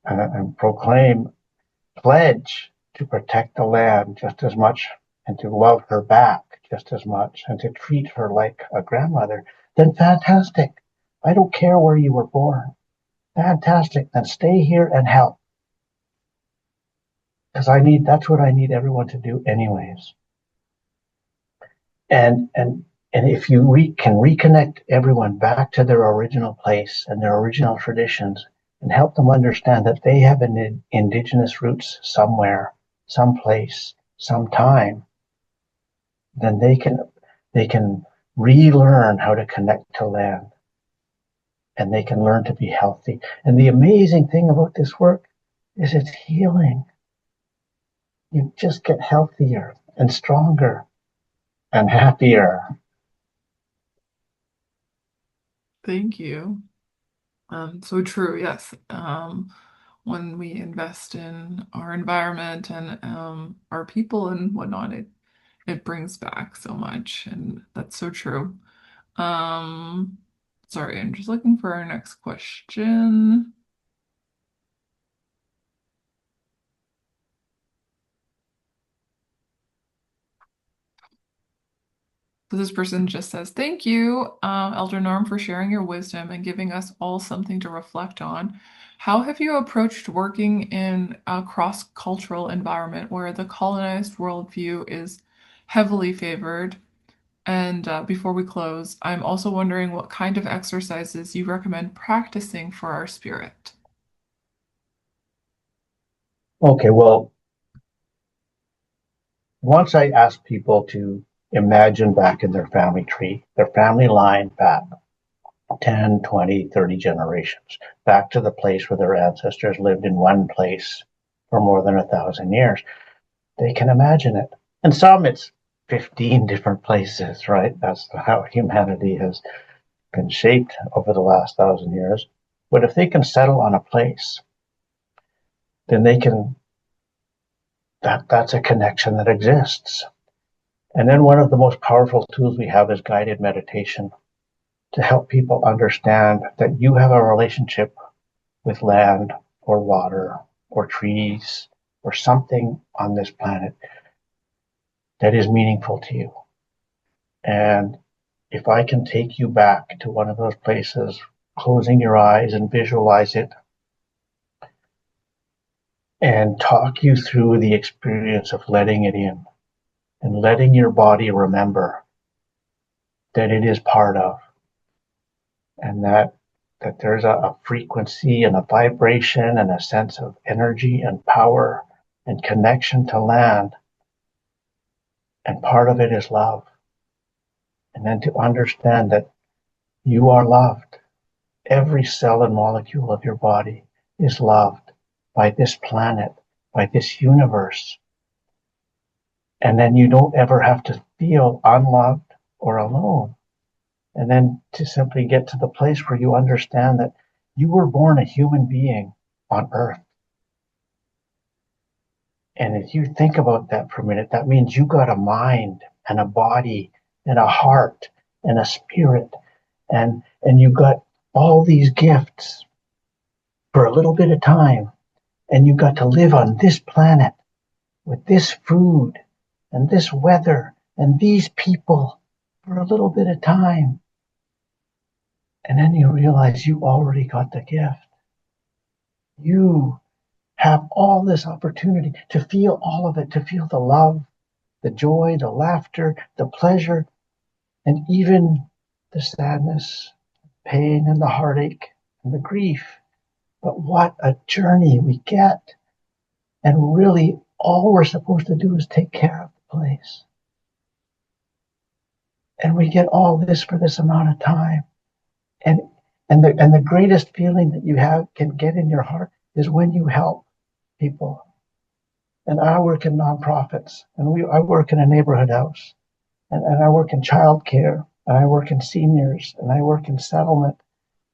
B: and proclaim, pledge to protect the land just as much and to love her back just as much and to treat her like a grandmother, then fantastic. I don't care where you were born. Fantastic. Then stay here and help. Because that's what I need everyone to do anyways. And if you can reconnect everyone back to their original place and their original traditions and help them understand that they have an indigenous roots somewhere, someplace, sometime, then they can relearn how to connect to land and they can learn to be healthy. And the amazing thing about this work is it's healing. You just get healthier and stronger and happier.
A: Thank you. So true, yes. When we invest in our environment and our people and whatnot, it brings back so much, and that's so true. Um, Sorry, I'm just looking for our next question. So this person just says, "Thank you, Elder Norm, for sharing your wisdom and giving us all something to reflect on. How have you approached working in a cross-cultural environment where the colonized worldview is heavily favored? And before we close, I'm also wondering what kind of exercises you recommend practicing for our spirit."
B: Okay, well, once I ask people to imagine back in their family tree, their family line back 10, 20, 30 generations, back to the place where their ancestors lived in one place for more than 1,000 years, they can imagine it. And some it's 15 different places, right? That's how humanity has been shaped over the last 1,000 years. But if they can settle on a place, then that's a connection that exists. And then one of the most powerful tools we have is guided meditation to help people understand that you have a relationship with land or water or trees or something on this planet that is meaningful to you. And if I can take you back to one of those places, closing your eyes and visualize it, and talk you through the experience of letting it in and letting your body remember that it is part of, and that there's a frequency and a vibration and a sense of energy and power and connection to land, and part of it is love. And then to understand that you are loved. Every cell and molecule of your body is loved by this planet, by this universe. And then you don't ever have to feel unloved or alone. And then to simply get to the place where you understand that you were born a human being on Earth. And if you think about that for a minute, that means you got a mind and a body and a heart and a spirit, and you got all these gifts for a little bit of time, and you got to live on this planet with this food and this weather and these people for a little bit of time. And then you realize you already got the gift. You have all this opportunity to feel all of it, to feel the love, the joy, the laughter, the pleasure, and even the sadness, pain, and the heartache and the grief. But what a journey we get. And really, all we're supposed to do is take care of the place. And we get all this for this amount of time. And the greatest feeling that you can get in your heart is when you help people. And I work in nonprofits, and I work in a neighborhood house, and I work in childcare, and I work in seniors, and I work in settlement,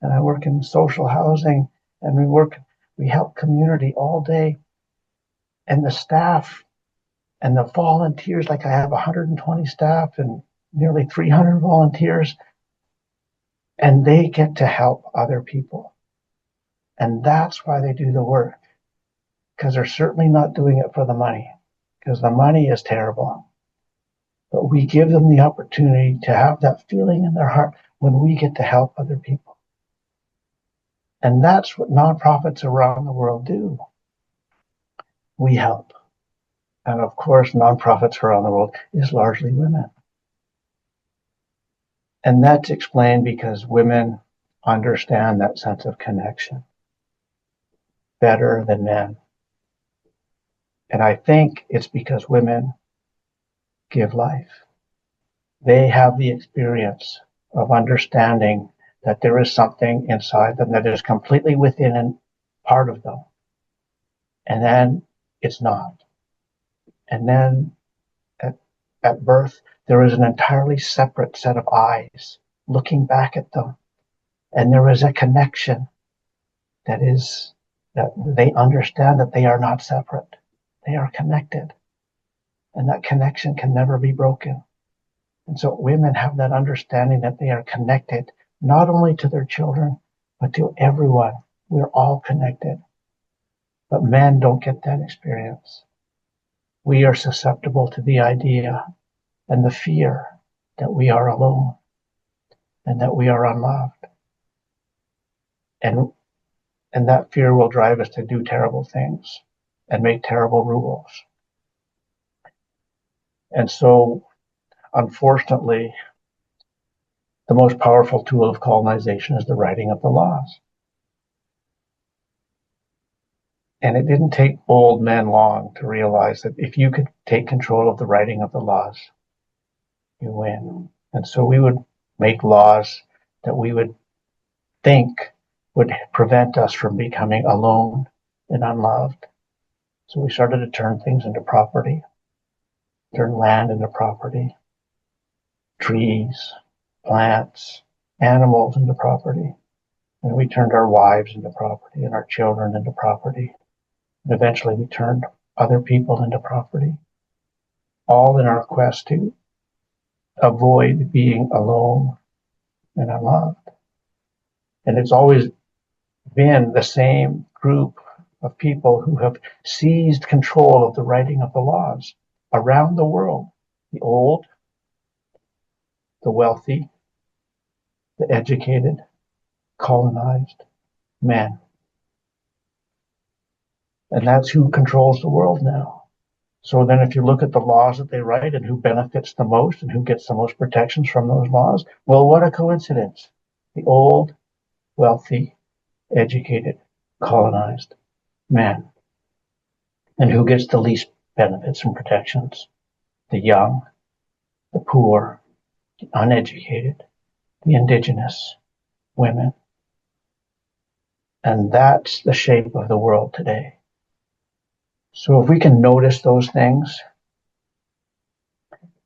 B: and I work in social housing, and we help community all day. And the staff and the volunteers, like I have 120 staff and nearly 300 volunteers, and they get to help other people. And that's why they do the work, because they're certainly not doing it for the money, because the money is terrible. But we give them the opportunity to have that feeling in their heart when we get to help other people. And that's what nonprofits around the world do. We help. And of course, nonprofits around the world is largely women. And that's explained because women understand that sense of connection better than men. And I think it's because women give life. They have the experience of understanding that there is something inside them that is completely within and part of them. And then it's not. And then at birth, there is an entirely separate set of eyes looking back at them. And there is a connection that they understand that they are not separate. They are connected. And that connection can never be broken. And so women have that understanding that they are connected, not only to their children, but to everyone. We're all connected. But men don't get that experience. We are susceptible to the idea and the fear that we are alone and that we are unloved. And that fear will drive us to do terrible things and make terrible rules. And so, unfortunately, the most powerful tool of colonization is the writing of the laws. And it didn't take old men long to realize that if you could take control of the writing of the laws, you win. And so we would make laws that we would think would prevent us from becoming alone and unloved. So we started to turn things into property, turn land into property, trees, plants, animals into property. And we turned our wives into property and our children into property. And eventually we turned other people into property, all in our quest to avoid being alone and unloved. And it's always been the same group of people who have seized control of the writing of the laws around the world: the old, the wealthy, the educated, colonized men. And that's who controls the world now. So then if you look at the laws that they write and who benefits the most and who gets the most protections from those laws, well, what a coincidence. The old, wealthy, educated, colonized men. And who gets the least benefits and protections? The young, the poor, the uneducated, the indigenous, women. And that's the shape of the world today. So if we can notice those things,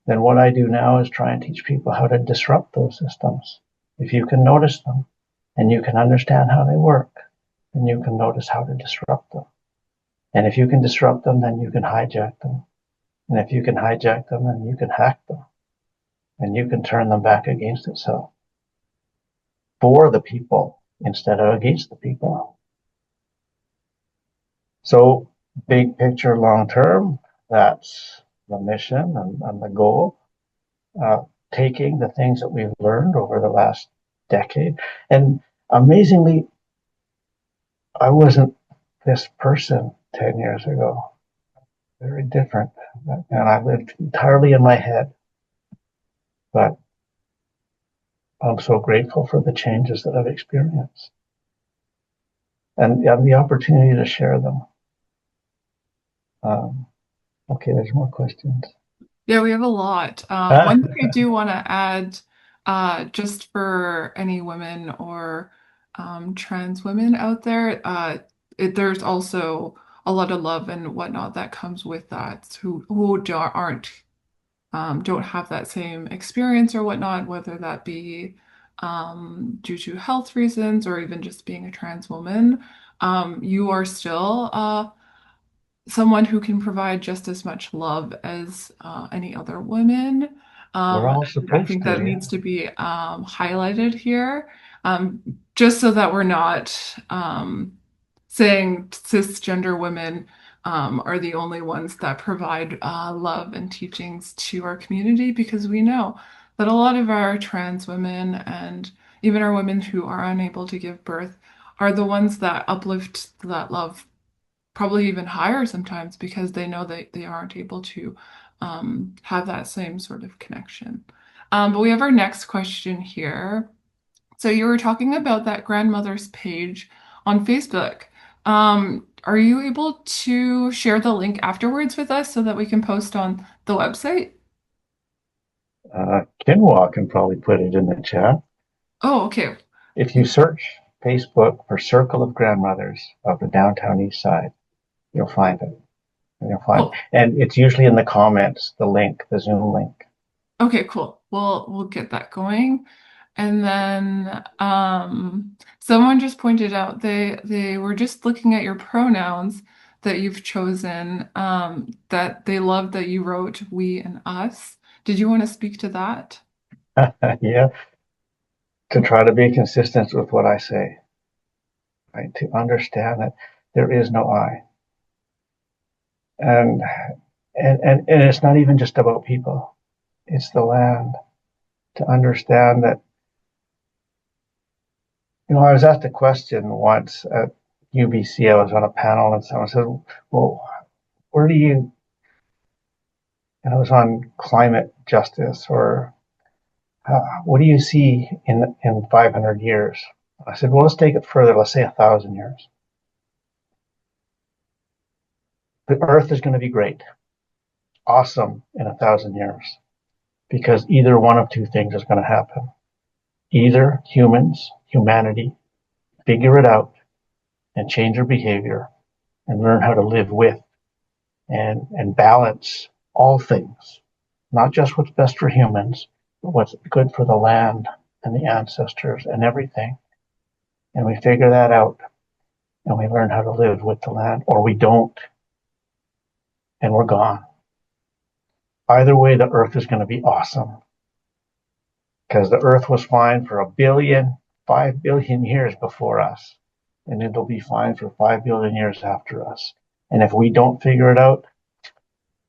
B: then what I do now is try and teach people how to disrupt those systems. If you can notice them and you can understand how they work, then you can notice how to disrupt them. And if you can disrupt them, then you can hijack them. And if you can hijack them, then you can hack them. And you can turn them back against itself for the people instead of against the people. So big picture, long term, that's the mission and the goal. Taking the things that we've learned over the last decade. And amazingly, I wasn't this person 10 years ago. Very different. And I lived entirely in my head. But I'm so grateful for the changes that I've experienced and the opportunity to share them. Um, okay, there's more questions.
A: Yeah, we have a lot. One thing I do want to add, just for any women or trans women out there, there's also a lot of love and whatnot that comes with that who don't have that same experience or whatnot, whether that be due to health reasons or even just being a trans woman. You are still someone who can provide just as much love as any other woman.
B: We're all
A: And I
B: supposed
A: think
B: to,
A: that
B: yeah.
A: needs to be highlighted here, just so that we're not saying cisgender women are the only ones that provide love and teachings to our community, because we know that a lot of our trans women and even our women who are unable to give birth are the ones that uplift that love probably even higher sometimes because they know that they aren't able to have that same sort of connection. But we have our next question here. So you were talking about that grandmother's page on Facebook. Are you able to share the link afterwards with us so that we can post on the website?
B: Kinwa can probably put it in the chat.
A: Oh, okay.
B: If you search Facebook for Circle of Grandmothers of the Downtown East Side, you'll find it. You'll find,
A: Cool.
B: and it's usually in the comments, the link, the Zoom link.
A: Okay, cool. We'll get that going. And then someone just pointed out they were just looking at your pronouns that you've chosen, that they love that you wrote we and us. Did you want to speak to that?
B: Yeah, to try to be consistent with what I say, right? To understand that there is no I. And and it's not even just about people. It's the land. To understand that, I was asked a question once at UBC. I was on a panel and someone said, well, where do you, and it was on climate justice or what do you see in 500 years? I said, well, let's take it further. Let's say 1,000 years. The earth is going to be great, awesome in 1,000 years because either one of two things is going to happen. Either humanity, figure it out and change their behavior and learn how to live with and balance all things, not just what's best for humans, but what's good for the land and the ancestors and everything. And we figure that out and we learn how to live with the land, or we don't and we're gone. Either way, the earth is going to be awesome because the earth was fine for 5 billion years before us, and it'll be fine for 5 billion years after us. And if we don't figure it out,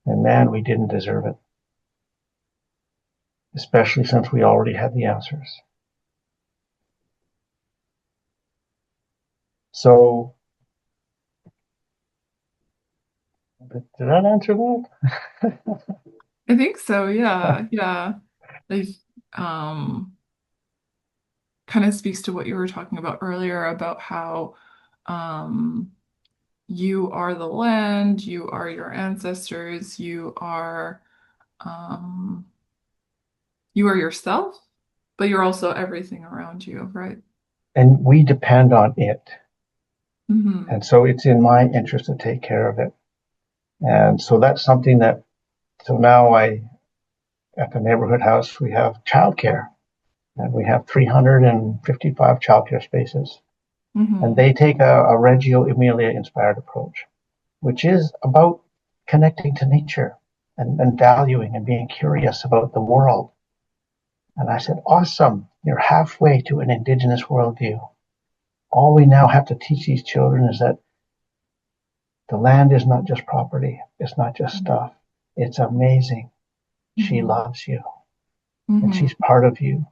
B: then man, we didn't deserve it, especially since we already had the answers. So Did that answer that?
A: I think so. Yeah. Yeah. Like, um, kind of speaks to what you were talking about earlier about how, um, you are the land, you are your ancestors, um, you are yourself, but you're also everything around you, right?
B: And we depend on it.
A: Mm-hmm.
B: And so it's in my interest to take care of it. And so that's something that, so now at the neighborhood house, we have childcare and we have 355 childcare spaces. And
A: Mm-hmm.
B: they take a Reggio Emilia inspired approach, which is about connecting to nature and valuing and being curious about the world. And I said, awesome, you're halfway to an indigenous worldview. All we now have to teach these children is that the land is not just property, it's not just stuff. It's amazing. She
A: Mm-hmm.
B: loves you and
A: Mm-hmm.
B: she's part of you.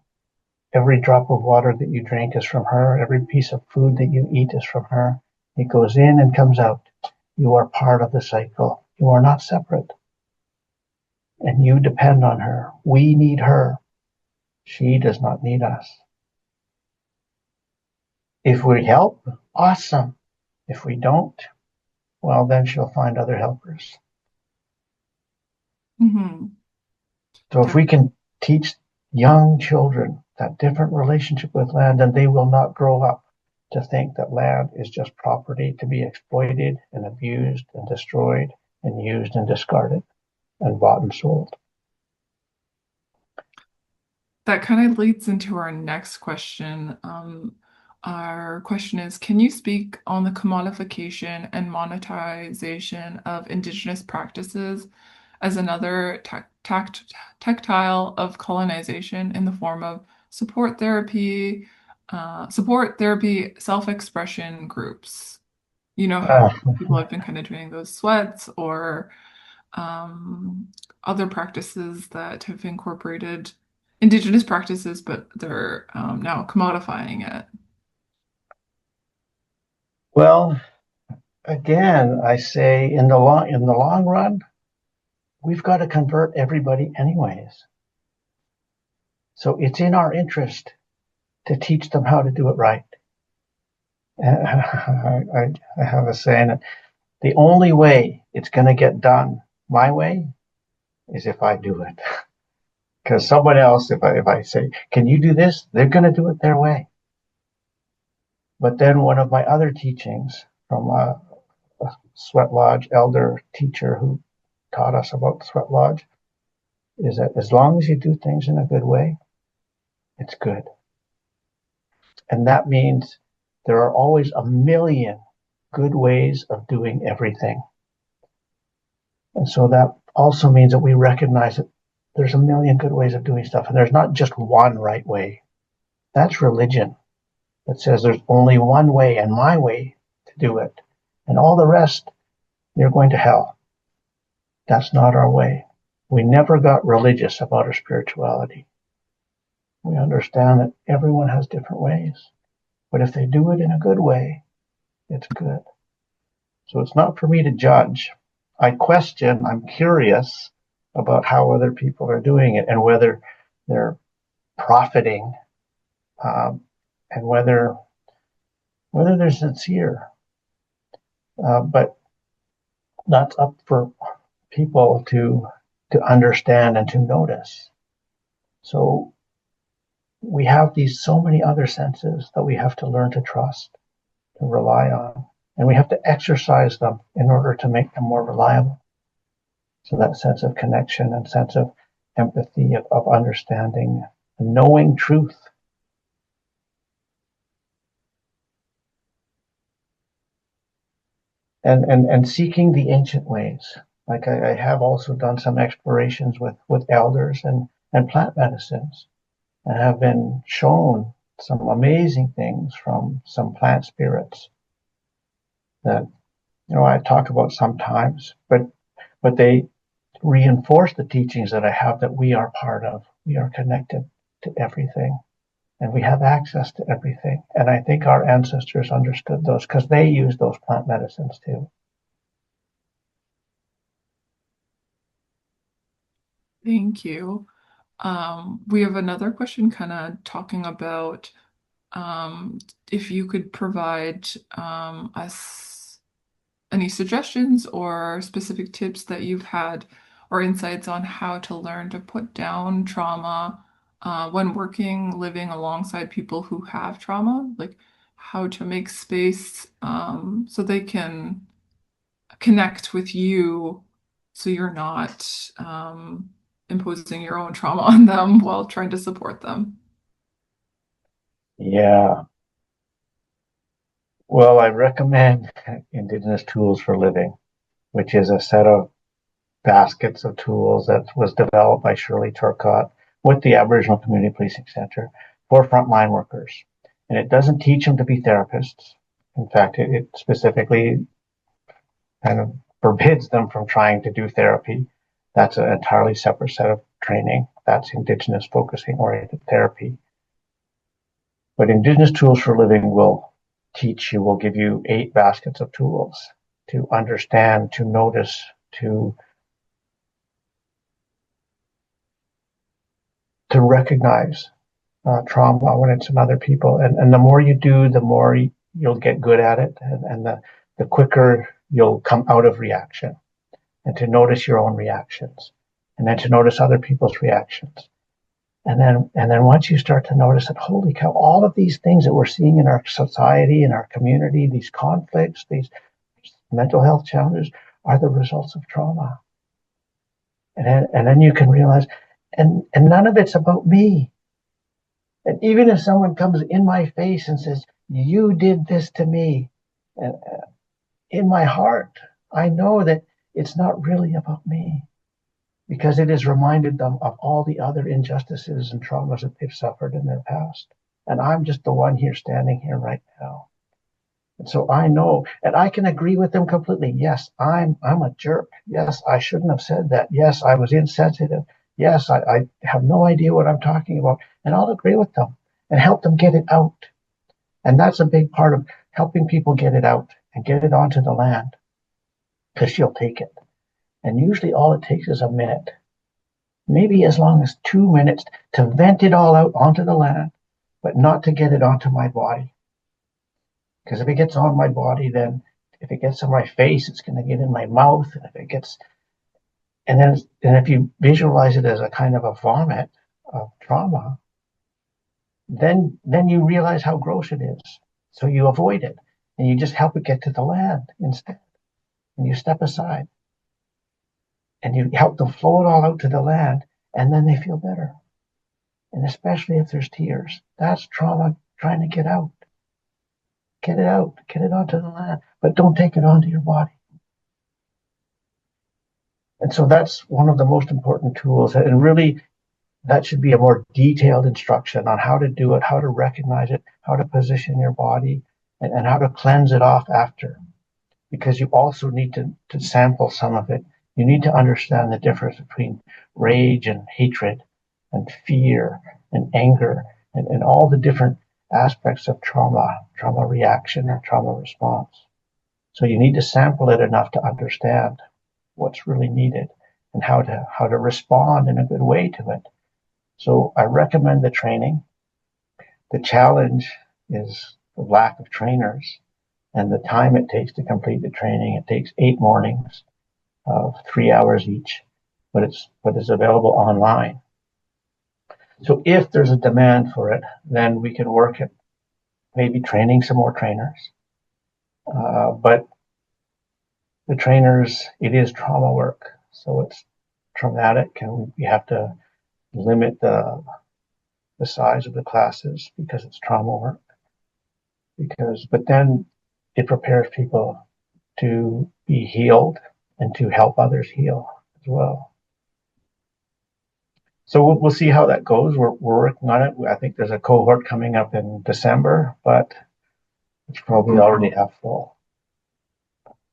B: Every drop of water that you drink is from her. Every piece of food that you eat is from her. It goes in and comes out. You are part of the cycle. You are not separate. And you depend on her. We need her. She does not need us. If we help, awesome. If we don't, well, then she'll find other helpers.
A: Mm-hmm.
B: So if we
A: Definitely.
B: can teach young children that different relationship with land, then they will not grow up to think that land is just property to be exploited and abused and destroyed and used and discarded and bought and sold.
A: That kind of leads into our next question. Our question is, can you speak on the commodification and monetization of Indigenous practices as another tactile of colonization in the form of support therapy, self-expression groups? You know
B: Uh,
A: how people have been kind of doing those sweats or um, other practices that have incorporated indigenous practices, but they're now commodifying it.
B: well, again, I say in the long run, we've got to convert everybody anyways. So it's in our interest to teach them how to do it right. I have a saying that the only way it's going to get done my way is if I do it. Because someone else, if I say, can you do this? They're going to do it their way. But then one of my other teachings from a sweat lodge elder teacher who taught us about the sweat lodge is that as long as you do things in a good way, it's good. And that means there are always a million good ways of doing everything. And so that also means that we recognize that there's a million good ways of doing stuff, and there's not just one right way. That's religion that says there's only one way and my way to do it. And all the rest, you're going to hell. That's not our way. We never got religious about our spirituality. We understand that everyone has different ways. But if they do it in a good way, it's good. So it's not for me to judge. I question, I'm curious about how other people are doing it and whether they're profiting um, and whether they're sincere. But that's up for people to understand and to notice. So we have these so many other senses that we have to learn to trust, to rely on, and we have to exercise them in order to make them more reliable. So that sense of connection and sense of empathy, of understanding, knowing truth, and seeking the ancient ways. Like I have also done some explorations with elders and plant medicines and have been shown some amazing things from some plant spirits that I talk about sometimes, but they reinforce the teachings that I have that we are part of. We are connected to everything and we have access to everything. And I think our ancestors understood those because they used those plant medicines too.
A: Thank you. We have another question kind of talking about um, if you could provide us any suggestions or specific tips that you've had or insights on how to learn to put down trauma when working, living alongside people who have trauma, like how to make space so they can connect with you so you're not imposing your own trauma on them while trying to support them.
B: Yeah. Well, I recommend Indigenous Tools for Living, which is a set of baskets of tools that was developed by Shirley Turcott with the Aboriginal Community Policing Center for frontline workers. And it doesn't teach them to be therapists. In fact, it specifically kind of forbids them from trying to do therapy. That's an entirely separate set of training. That's Indigenous focusing oriented therapy. But Indigenous Tools for Living will give you 8 baskets of tools to understand, to notice, to recognize trauma when it's in other people. And the more you do, the more you'll get good at it. And the quicker you'll come out of reaction and to notice your own reactions and then to notice other people's reactions. And then once you start to notice that, holy cow, all of these things that we're seeing in our society, in our community, these conflicts, these mental health challenges are the results of trauma. And then you can realize, and none of it's about me. And even if someone comes in my face and says, you did this to me, and in my heart, I know that it's not really about me because it has reminded them of all the other injustices and traumas that they've suffered in their past. And I'm just the one here standing here right now. And so I know, and I can agree with them completely. Yes, I'm a jerk. Yes, I shouldn't have said that. Yes, I was insensitive. Yes, I have no idea what I'm talking about. And I'll agree with them and help them get it out. And that's a big part of helping people get it out and get it onto the land because she'll take it. And usually all it takes is a minute, maybe as long as 2 minutes to vent it all out onto the land, but not to get it onto my body. Because if it gets on my body, then if it gets on my face, it's going to get in my mouth. And if it gets, and if you visualize it as a kind of a vomit of trauma, then you realize how gross it is. So you avoid it and you just help it get to the land instead. And you step aside and you help them flow it all out to the land, and then they feel better. And especially if there's tears, that's trauma trying to get out. Get it out, get it onto the land, but don't take it onto your body. And so that's one of the most important tools. And really, that should be a more detailed instruction on how to do it, how to recognize it, how to position your body, and how to cleanse it off after. Because you also need to sample some of it. You need to understand the difference between rage and hatred and fear and anger and all the different aspects of trauma reaction and trauma response. So you need to sample it enough to understand what's really needed and how to respond in a good way to it. So I recommend the training. The challenge is the lack of trainers and the time it takes to complete the training. It takes 8 mornings of 3 hours each, but it's available online. So if there's a demand for it, then we can work at maybe training some more trainers. But the trainers, it is trauma work, so it's traumatic, and we have to limit the size of the classes because it's trauma work. But then it prepares people to be healed and to help others heal as well. So we'll see how that goes. We're working on it. I think there's a cohort coming up in December, but it's probably already half full.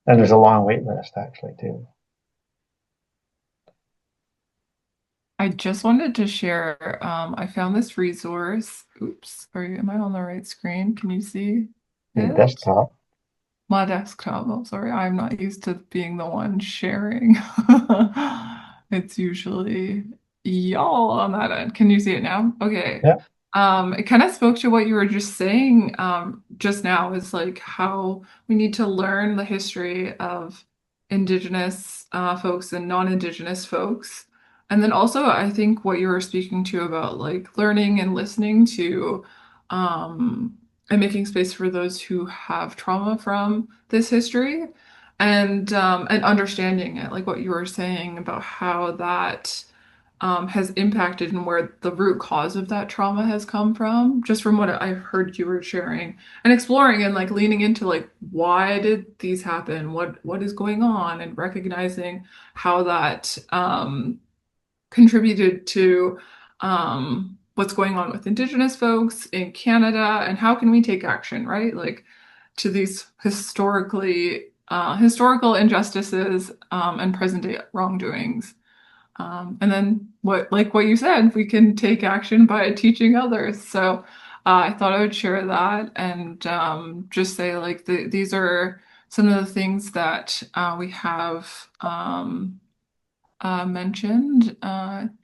B: And there's a long wait list actually too.
A: I just wanted to share, I found this resource. Oops, am I on the right screen? Can you see
B: Your
A: it?
B: desktop.
A: My desktop. Oh, sorry, I'm not used to being the one sharing. It's usually y'all on that end. Can you see it now? Okay.
B: Yeah.
A: It kind of spoke to what you were just saying just now, is like how we need to learn the history of Indigenous folks and non-Indigenous folks. And then also, I think what you were speaking to about like learning and listening to um, and making space for those who have trauma from this history and understanding it, like what you were saying about how that has impacted and where the root cause of that trauma has come from, just from what I've heard you were sharing and exploring and like leaning into like why did these happen? What is going on? And recognizing how that contributed to what's going on with Indigenous folks in Canada and how can we take action, right? Like to these historical injustices and present day wrongdoings. And then what you said, we can take action by teaching others. So I thought I would share that and just say like these are some of the things that we have mentioned.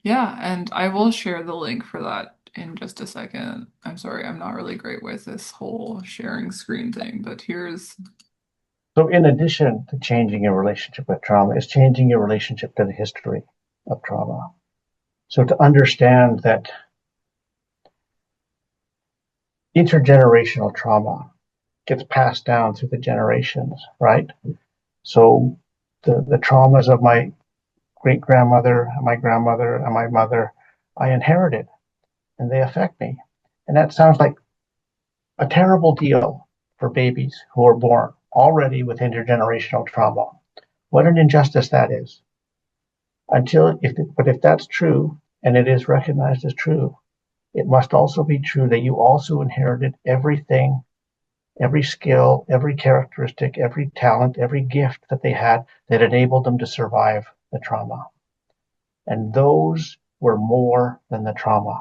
A: Yeah, and I will share the link for that in just a second. I'm sorry, I'm not really great with this whole sharing screen thing, but here's
B: So, in addition to changing your relationship with trauma, is changing your relationship to the history of trauma. So, to understand that intergenerational trauma gets passed down through the generations, right? So, the traumas of my great grandmother, my grandmother, and my mother, I inherited and they affect me. And that sounds like a terrible deal for babies who are born already with intergenerational trauma. What an injustice that is. But if that's true, and it is recognized as true, it must also be true that you also inherited everything, every skill, every characteristic, every talent, every gift that they had that enabled them to survive the trauma. And those were more than the trauma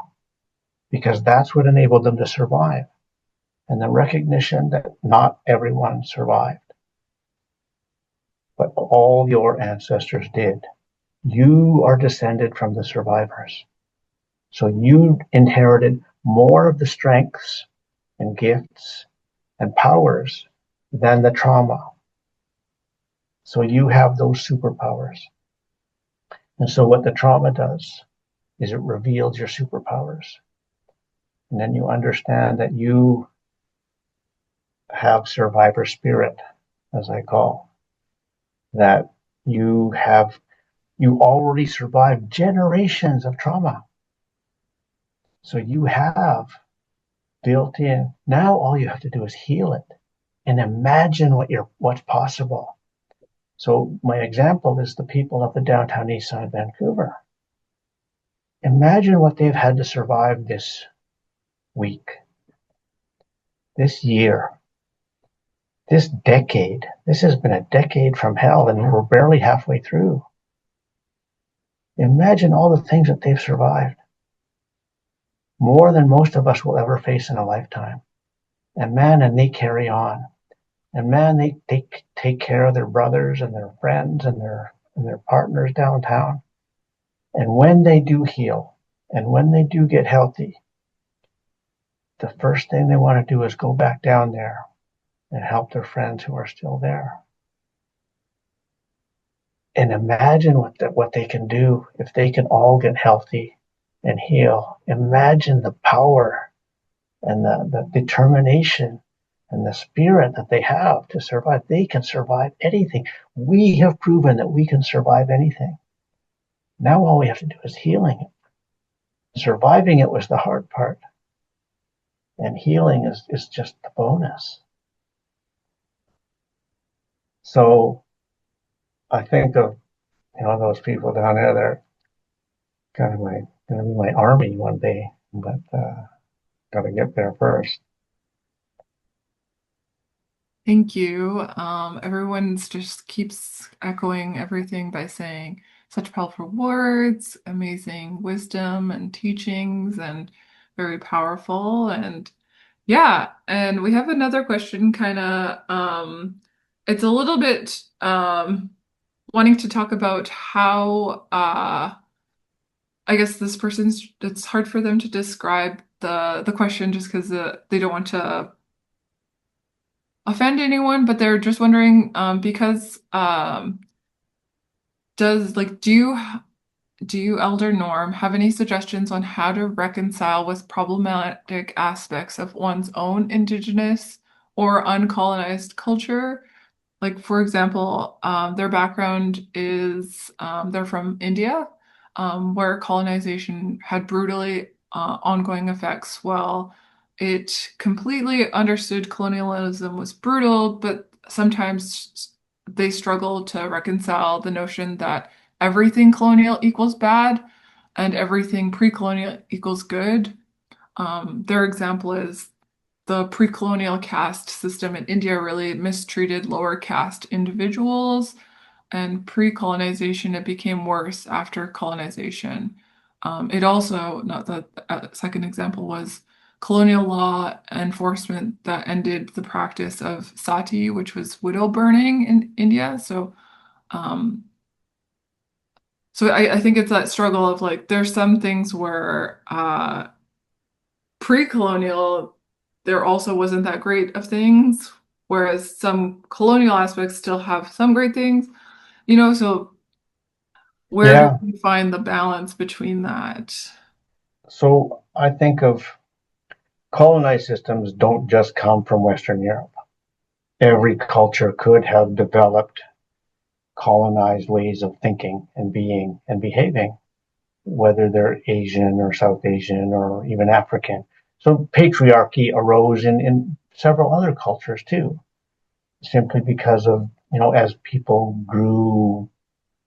B: because that's what enabled them to survive. And the recognition that not everyone survived, but all your ancestors did. You are descended from the survivors. So you inherited more of the strengths and gifts and powers than the trauma. So you have those superpowers. And so what the trauma does is it reveals your superpowers. And then you understand that you have survivor spirit, as I call, that you already survived generations of trauma. So you have built in, now all you have to do is heal it and imagine what's possible. So my example is the people of the downtown east side of Vancouver. Imagine what they've had to survive this week, this year, this decade. This has been a decade from hell, and we're barely halfway through. Imagine all the things that they've survived, more than most of us will ever face in a lifetime. And man, and they carry on. And man, they take care of their brothers and their friends and their partners downtown. And when they do heal, and when they do get healthy, the first thing they want to do is go back down there and help their friends who are still there. And imagine what they can do if they can all get healthy and heal. Imagine the power and the determination and the spirit that they have to survive. They can survive anything. We have proven that we can survive anything. Now all we have to do is healing it. Surviving it was the hard part. And healing is just the bonus. So I think of those people down there. They're kind of gonna be my army one day, but gotta get there first.
A: thank you. Everyone's just keeps echoing everything by saying such powerful words, amazing wisdom and teachings, and very powerful. And yeah, and we have another question, kind of, it's a little bit wanting to talk about how I guess this person's, it's hard for them to describe the question just because they don't want to offend anyone, but they're just wondering because does like do you, Elder Norm, have any suggestions on how to reconcile with problematic aspects of one's own indigenous or uncolonized culture? Like, for example, their background is they're from India, where colonization had brutally ongoing effects. While it completely understood colonialism was brutal, but sometimes they struggle to reconcile the notion that everything colonial equals bad and everything pre-colonial equals good. Their example is the pre-colonial caste system in India really mistreated lower caste individuals, and pre-colonization it became worse after colonization. It also, not the second example was colonial law enforcement that ended the practice of sati, which was widow burning in India. Um, so I think it's that struggle of like there's some things where pre-colonial there also wasn't that great of things, whereas some colonial aspects still have some great things, so where do
B: Yeah.
A: you find the balance between that?
B: So I think of colonized systems don't just come from Western Europe. Every culture could have developed colonized ways of thinking and being and behaving, whether they're Asian or South Asian or even African. So patriarchy arose in several other cultures too, simply because of, as people grew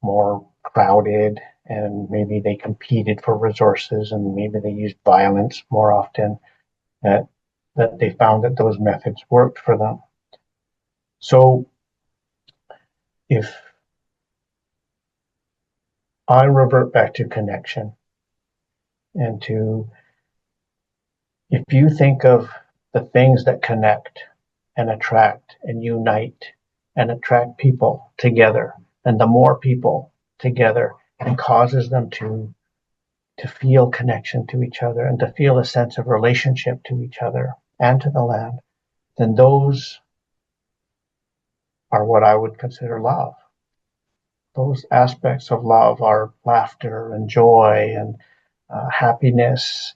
B: more crowded and maybe they competed for resources and maybe they used violence more often, that they found that those methods worked for them. So if I revert back to connection and to, if you think of the things that connect and attract and unite and attract people together, and the more people together and causes them to feel connection to each other and to feel a sense of relationship to each other and to the land, then those are what I would consider love. Those aspects of love are laughter and joy and happiness,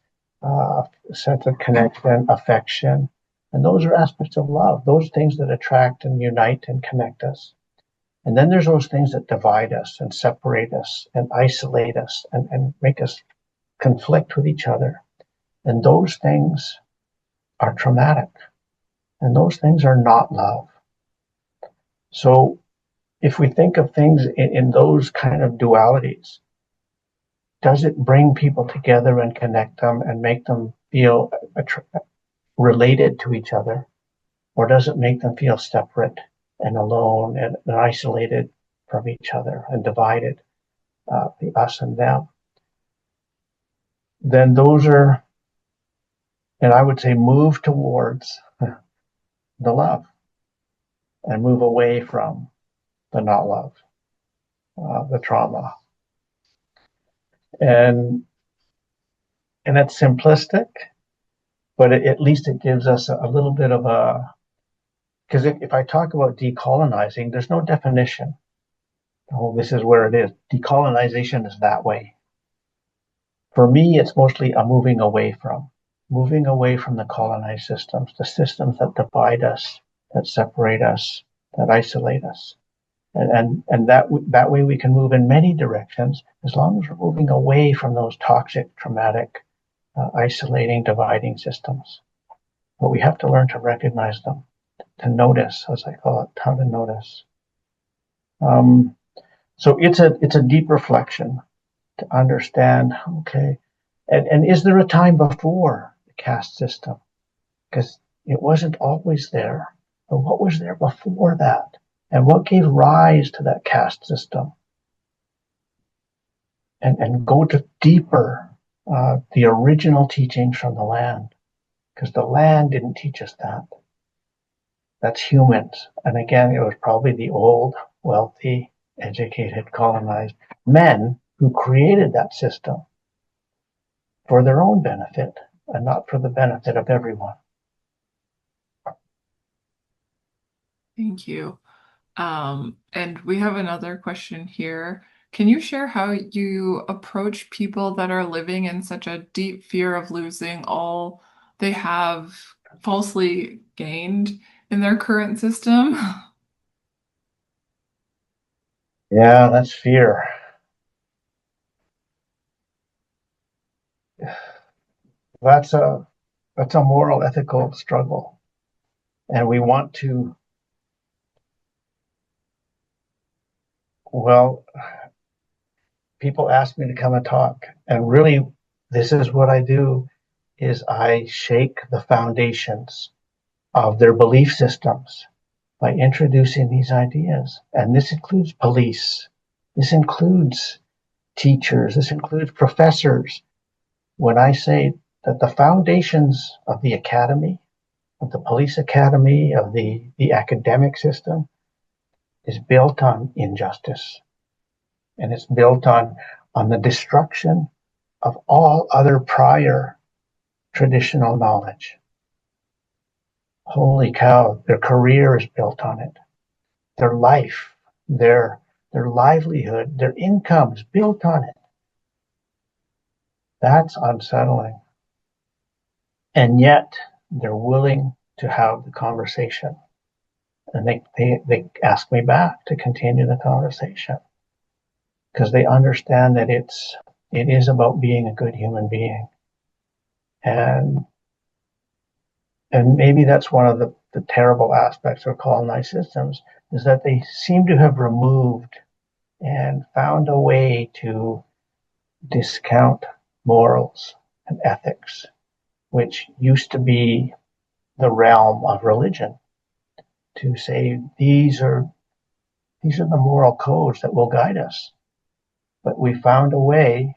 B: sense of connection, affection. And those are aspects of love, those things that attract and unite and connect us. And then there's those things that divide us and separate us and isolate us and make us conflict with each other. And those things are traumatic. And those things are not love. So if we think of things in those kind of dualities, does it bring people together and connect them and make them feel related to each other? Or does it make them feel separate and alone and isolated from each other and divided, the us and them? Then those are, and I would say move towards the love and move away from the not love, the trauma. And it's simplistic, but at least it gives us a little bit of a, because if I talk about decolonizing, there's no definition. Oh, this is where it is. Decolonization is that way. For me, it's mostly a moving away from the colonized systems, the systems that divide us, that separate us, that isolate us. And that way we can move in many directions as long as we're moving away from those toxic, traumatic, isolating, dividing systems. But we have to learn to recognize them, to notice, as I call it, how to notice. So it's a deep reflection to understand, okay, and is there a time before the caste system? Because it wasn't always there. But what was there before that? And what gave rise to that caste system? And go to deeper, the original teachings from the land, because the land didn't teach us that. That's humans. And again, it was probably the old, wealthy, educated, colonized men who created that system. for their own benefit and not for the benefit of everyone.
A: Thank you. And we have another question here. Can you share how you approach people that are living in such a deep fear of losing all they have falsely gained in their current system?
B: Yeah, that's fear. That's a moral ethical struggle. And we want to, well, people ask me to come and talk. And really, this is what I do is I shake the foundations of their belief systems by introducing these ideas. And this includes police. This includes teachers. This includes professors. When I say that the foundations of the academy, of the police academy, of the academic system is built on injustice. And it's built on the destruction of all other prior traditional knowledge. Holy cow, their career is built on it. Their life, their livelihood, their income is built on it. That's unsettling. And yet they're willing to have the conversation. And they ask me back to continue the conversation because they understand that it is about being a good human being. And maybe that's one of the terrible aspects of colonized systems is that they seem to have removed and found a way to discount morals and ethics, which used to be the realm of religion, to say these are the moral codes that will guide us. But we found a way,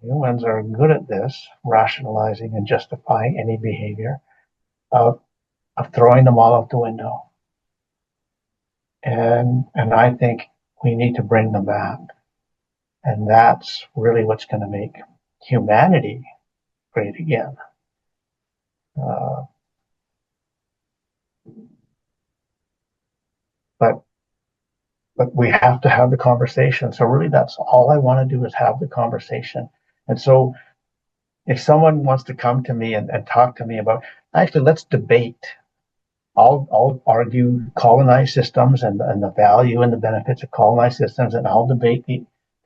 B: humans are good at this, rationalizing and justifying any behavior, of throwing them all out the window. And I think we need to bring them back. And that's really what's going to make humanity great again. Uh, but we have to have the conversation. So really, that's all I want to do is have the conversation. And so, if someone wants to come to me and talk to me about, actually, let's debate. I'll argue colonized systems and the value and the benefits of colonized systems, and I'll debate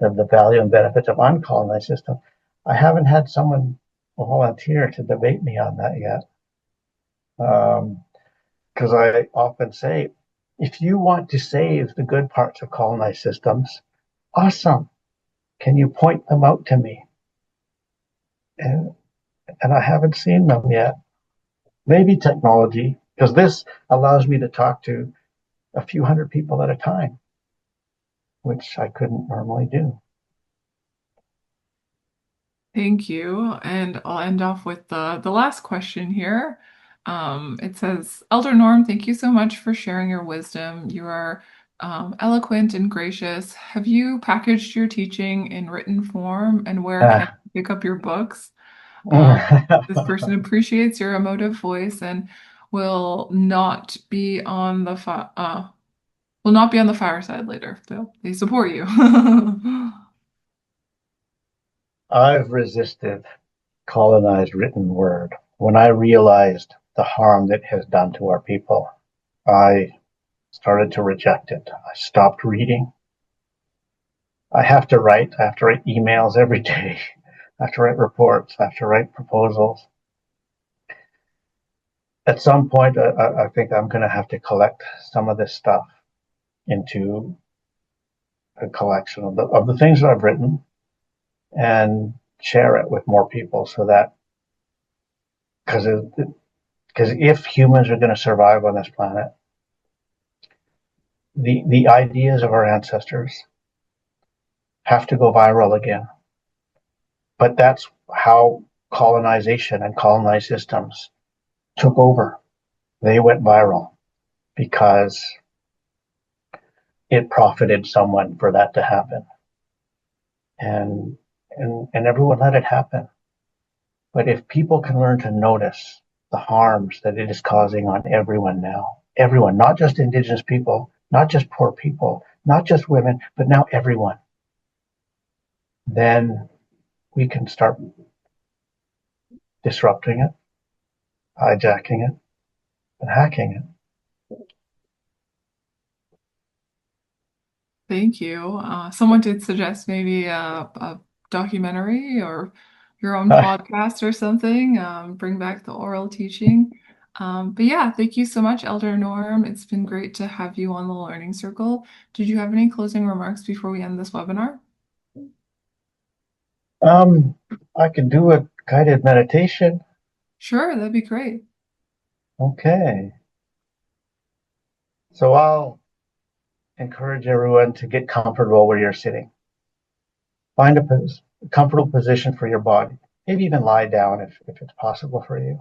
B: the value and benefits of uncolonized systems. I haven't had someone volunteer to debate me on that yet. Because I often say, if you want to save the good parts of colonized systems, awesome. Can you point them out to me? And I haven't seen them yet. Maybe technology, because this allows me to talk to a few hundred people at a time, which I couldn't normally do.
A: Thank you. And I'll end off with the last question here. It says, Elder Norm, thank you so much for sharing your wisdom. You are eloquent and gracious. Have you packaged your teaching in written form, and where can
B: Uh,
A: I pick up your books? This person appreciates your emotive voice and will not be on the fireside later. They support you.
B: I've resisted colonized written word. When I realized the harm that it has done to our people, I started to reject it. I stopped reading. I have to write. I have to write emails every day. I have to write reports. I have to write proposals. At some point, I think I'm going to have to collect some of this stuff into a collection of the things that I've written and share it with more people so that because if humans are going to survive on this planet, the ideas of our ancestors have to go viral again. But that's how colonization and colonized systems took over. They went viral because it profited someone for that to happen. And everyone let it happen. But if people can learn to notice the harms that it is causing on everyone now, everyone, not just Indigenous people, not just poor people, not just women, but now everyone, then we can start disrupting it, hijacking it, and hacking it.
A: Thank you. Someone did suggest maybe a documentary or your own podcast or something, bring back the oral teaching. But yeah, thank you so much, Elder Norm. It's been great to have you on the Learning Circle. Did you have any closing remarks before we end this webinar?
B: Um, I can do a guided meditation.
A: Sure, that'd be great.
B: Okay. So I'll encourage everyone to get comfortable where you're sitting. Find a comfortable position for your body. Maybe even lie down if it's possible for you.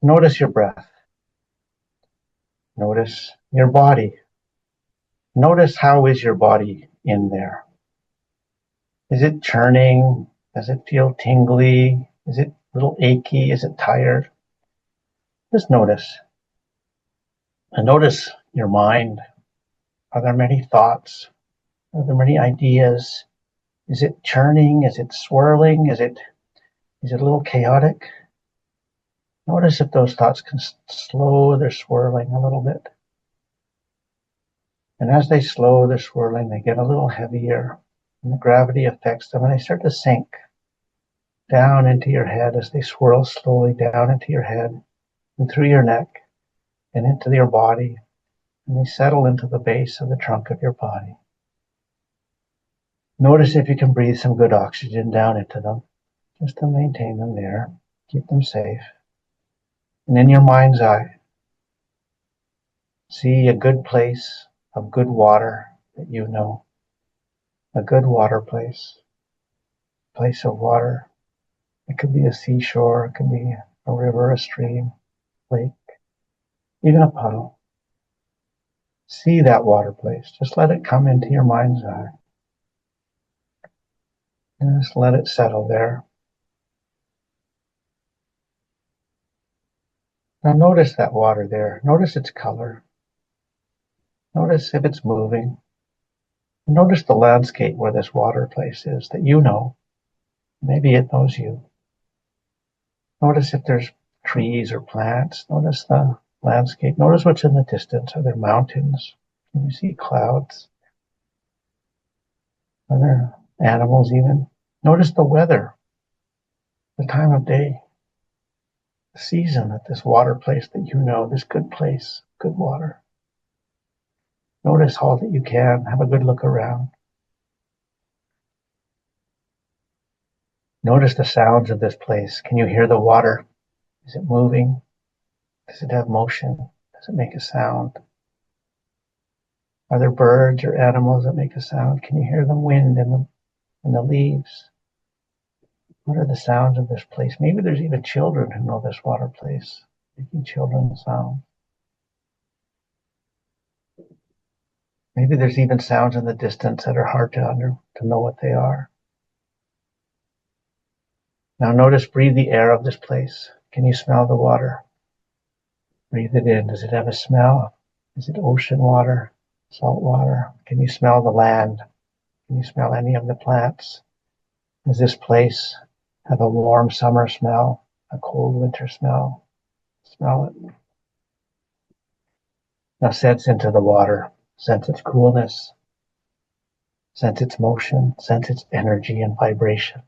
B: Notice your breath. Notice your body. Notice how is your body in there. Is it churning? Does it feel tingly? Is it a little achy? Is it tired? Just notice. And notice your mind. Are there many thoughts? Are there many ideas? Is it churning? Is it swirling? Is it a little chaotic? Notice if those thoughts can slow their swirling a little bit. And as they slow their swirling, they get a little heavier, and the gravity affects them, and they start to sink down into your head as they swirl slowly down into your head and through your neck and into your body, and they settle into the base of the trunk of your body. Notice if you can breathe some good oxygen down into them, just to maintain them there, keep them safe. And in your mind's eye, see a good place of good water that you know, a good water place of water. It could be a seashore, it could be a river, a stream, lake, even a puddle. See that water place. Just let it come into your mind's eye. And just let it settle there. Now notice that water there. Notice its color. Notice if it's moving. Notice the landscape where this water place is that you know. Maybe it knows you. Notice if there's trees or plants. Notice the landscape. Notice what's in the distance. Are there mountains? Can you see clouds? Are there animals even? Notice the weather, the time of day, the season at this water place that you know, this good place, good water. Notice all that you can. Have a good look around. Notice the sounds of this place. Can you hear the water? Is it moving? Does it have motion? Does it make a sound? Are there birds or animals that make a sound? Can you hear the wind and the leaves? What are the sounds of this place? Maybe there's even children who know this water place, making children sound. Maybe there's even sounds in the distance that are hard to know what they are. Now notice, breathe the air of this place. Can you smell the water? Breathe it in. Does it have a smell? Is it ocean water, salt water? Can you smell the land? Can you smell any of the plants? Does this place have a warm summer smell, a cold winter smell? Smell it. Now sense into the water. Sense its coolness. Sense its motion. Sense its energy and vibration.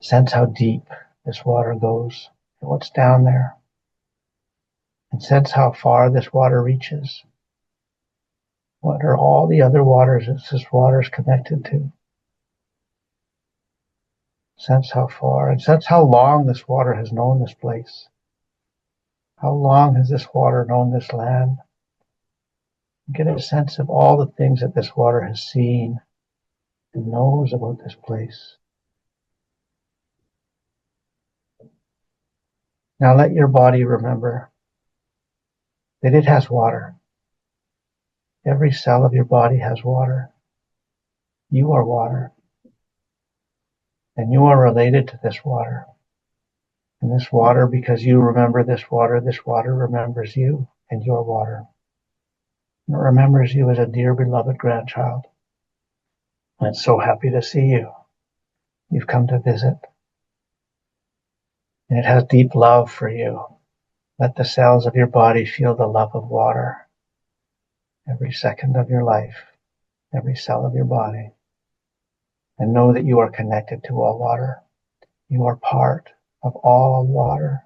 B: Sense how deep this water goes and what's down there. And sense how far this water reaches. What are all the other waters that this water is connected to? Sense how far, and sense how long this water has known this place. How long has this water known this land? Get a sense of all the things that this water has seen and knows about this place. Now let your body remember that it has water. Every cell of your body has water. You are water. And you are related to this water. And this water, because you remember this water remembers you and your water. And it remembers you as a dear, beloved grandchild. And it's so happy to see you. You've come to visit. And it has deep love for you. Let the cells of your body feel the love of water. Every second of your life, every cell of your body. And know that you are connected to all water. You are part of all water.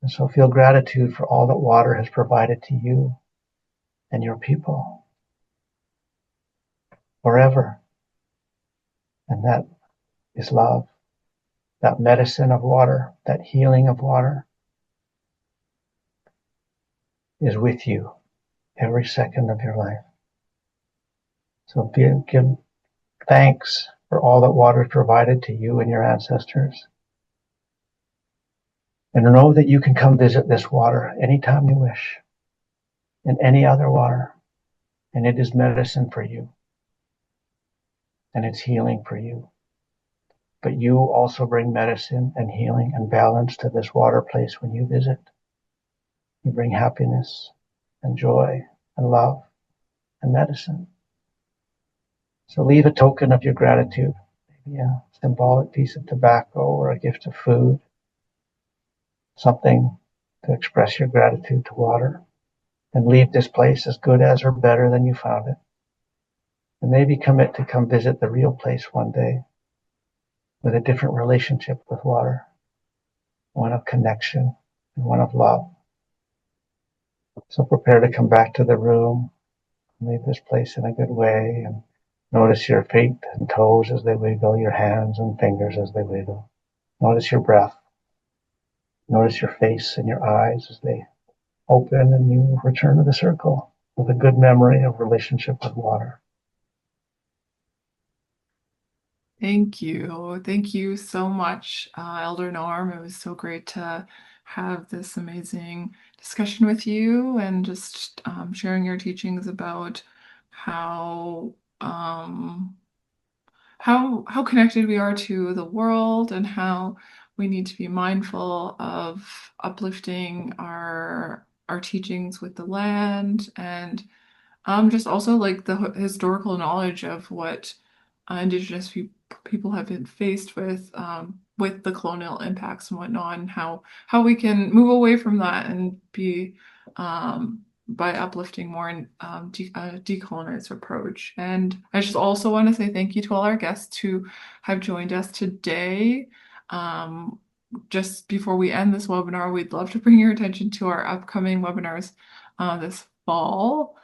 B: And so feel gratitude for all that water has provided to you and your people forever. And that is love. That medicine of water, that healing of water is with you every second of your life. So give thanks for all that water has provided to you and your ancestors. And know that you can come visit this water anytime you wish, and any other water. And it is medicine for you. And it's healing for you. But you also bring medicine and healing and balance to this water place when you visit. You bring happiness and joy and love and medicine. So leave a token of your gratitude, maybe a symbolic piece of tobacco or a gift of food, something to express your gratitude to water, and leave this place as good as or better than you found it. And maybe commit to come visit the real place one day with a different relationship with water, one of connection and one of love. So prepare to come back to the room, leave this place in a good way, and notice your feet and toes as they wiggle, your hands and fingers as they wiggle. Notice your breath. Notice your face and your eyes as they open, and you return to the circle with a good memory of relationship with water.
A: Thank you. Thank you so much, Elder Norm. It was so great to have this amazing discussion with you and just sharing your teachings about how how connected we are to the world and how we need to be mindful of uplifting our teachings with the land and just also like the historical knowledge of what Indigenous people have been faced with the colonial impacts and whatnot, and how we can move away from that and be by uplifting more and decolonized approach. And I just also want to say thank you to all our guests who have joined us today. Just before we end this webinar, we'd love to bring your attention to our upcoming webinars this fall.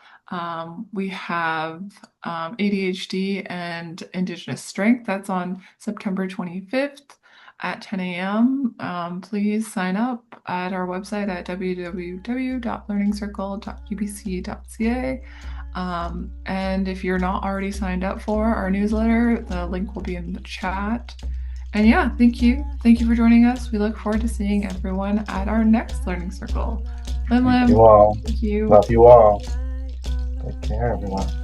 A: We have ADHD and Indigenous Strength. That's on September 25th at 10 a.m. Please sign up at our website at www.learningcircle.ubc.ca. And if you're not already signed up for our newsletter, the link will be in the chat. And yeah, thank you. Thank you for joining us. We look forward to seeing everyone at our next Learning Circle. Lim Lim.
B: Thank you all.
A: Thank you.
B: Love you all. Take care, everyone.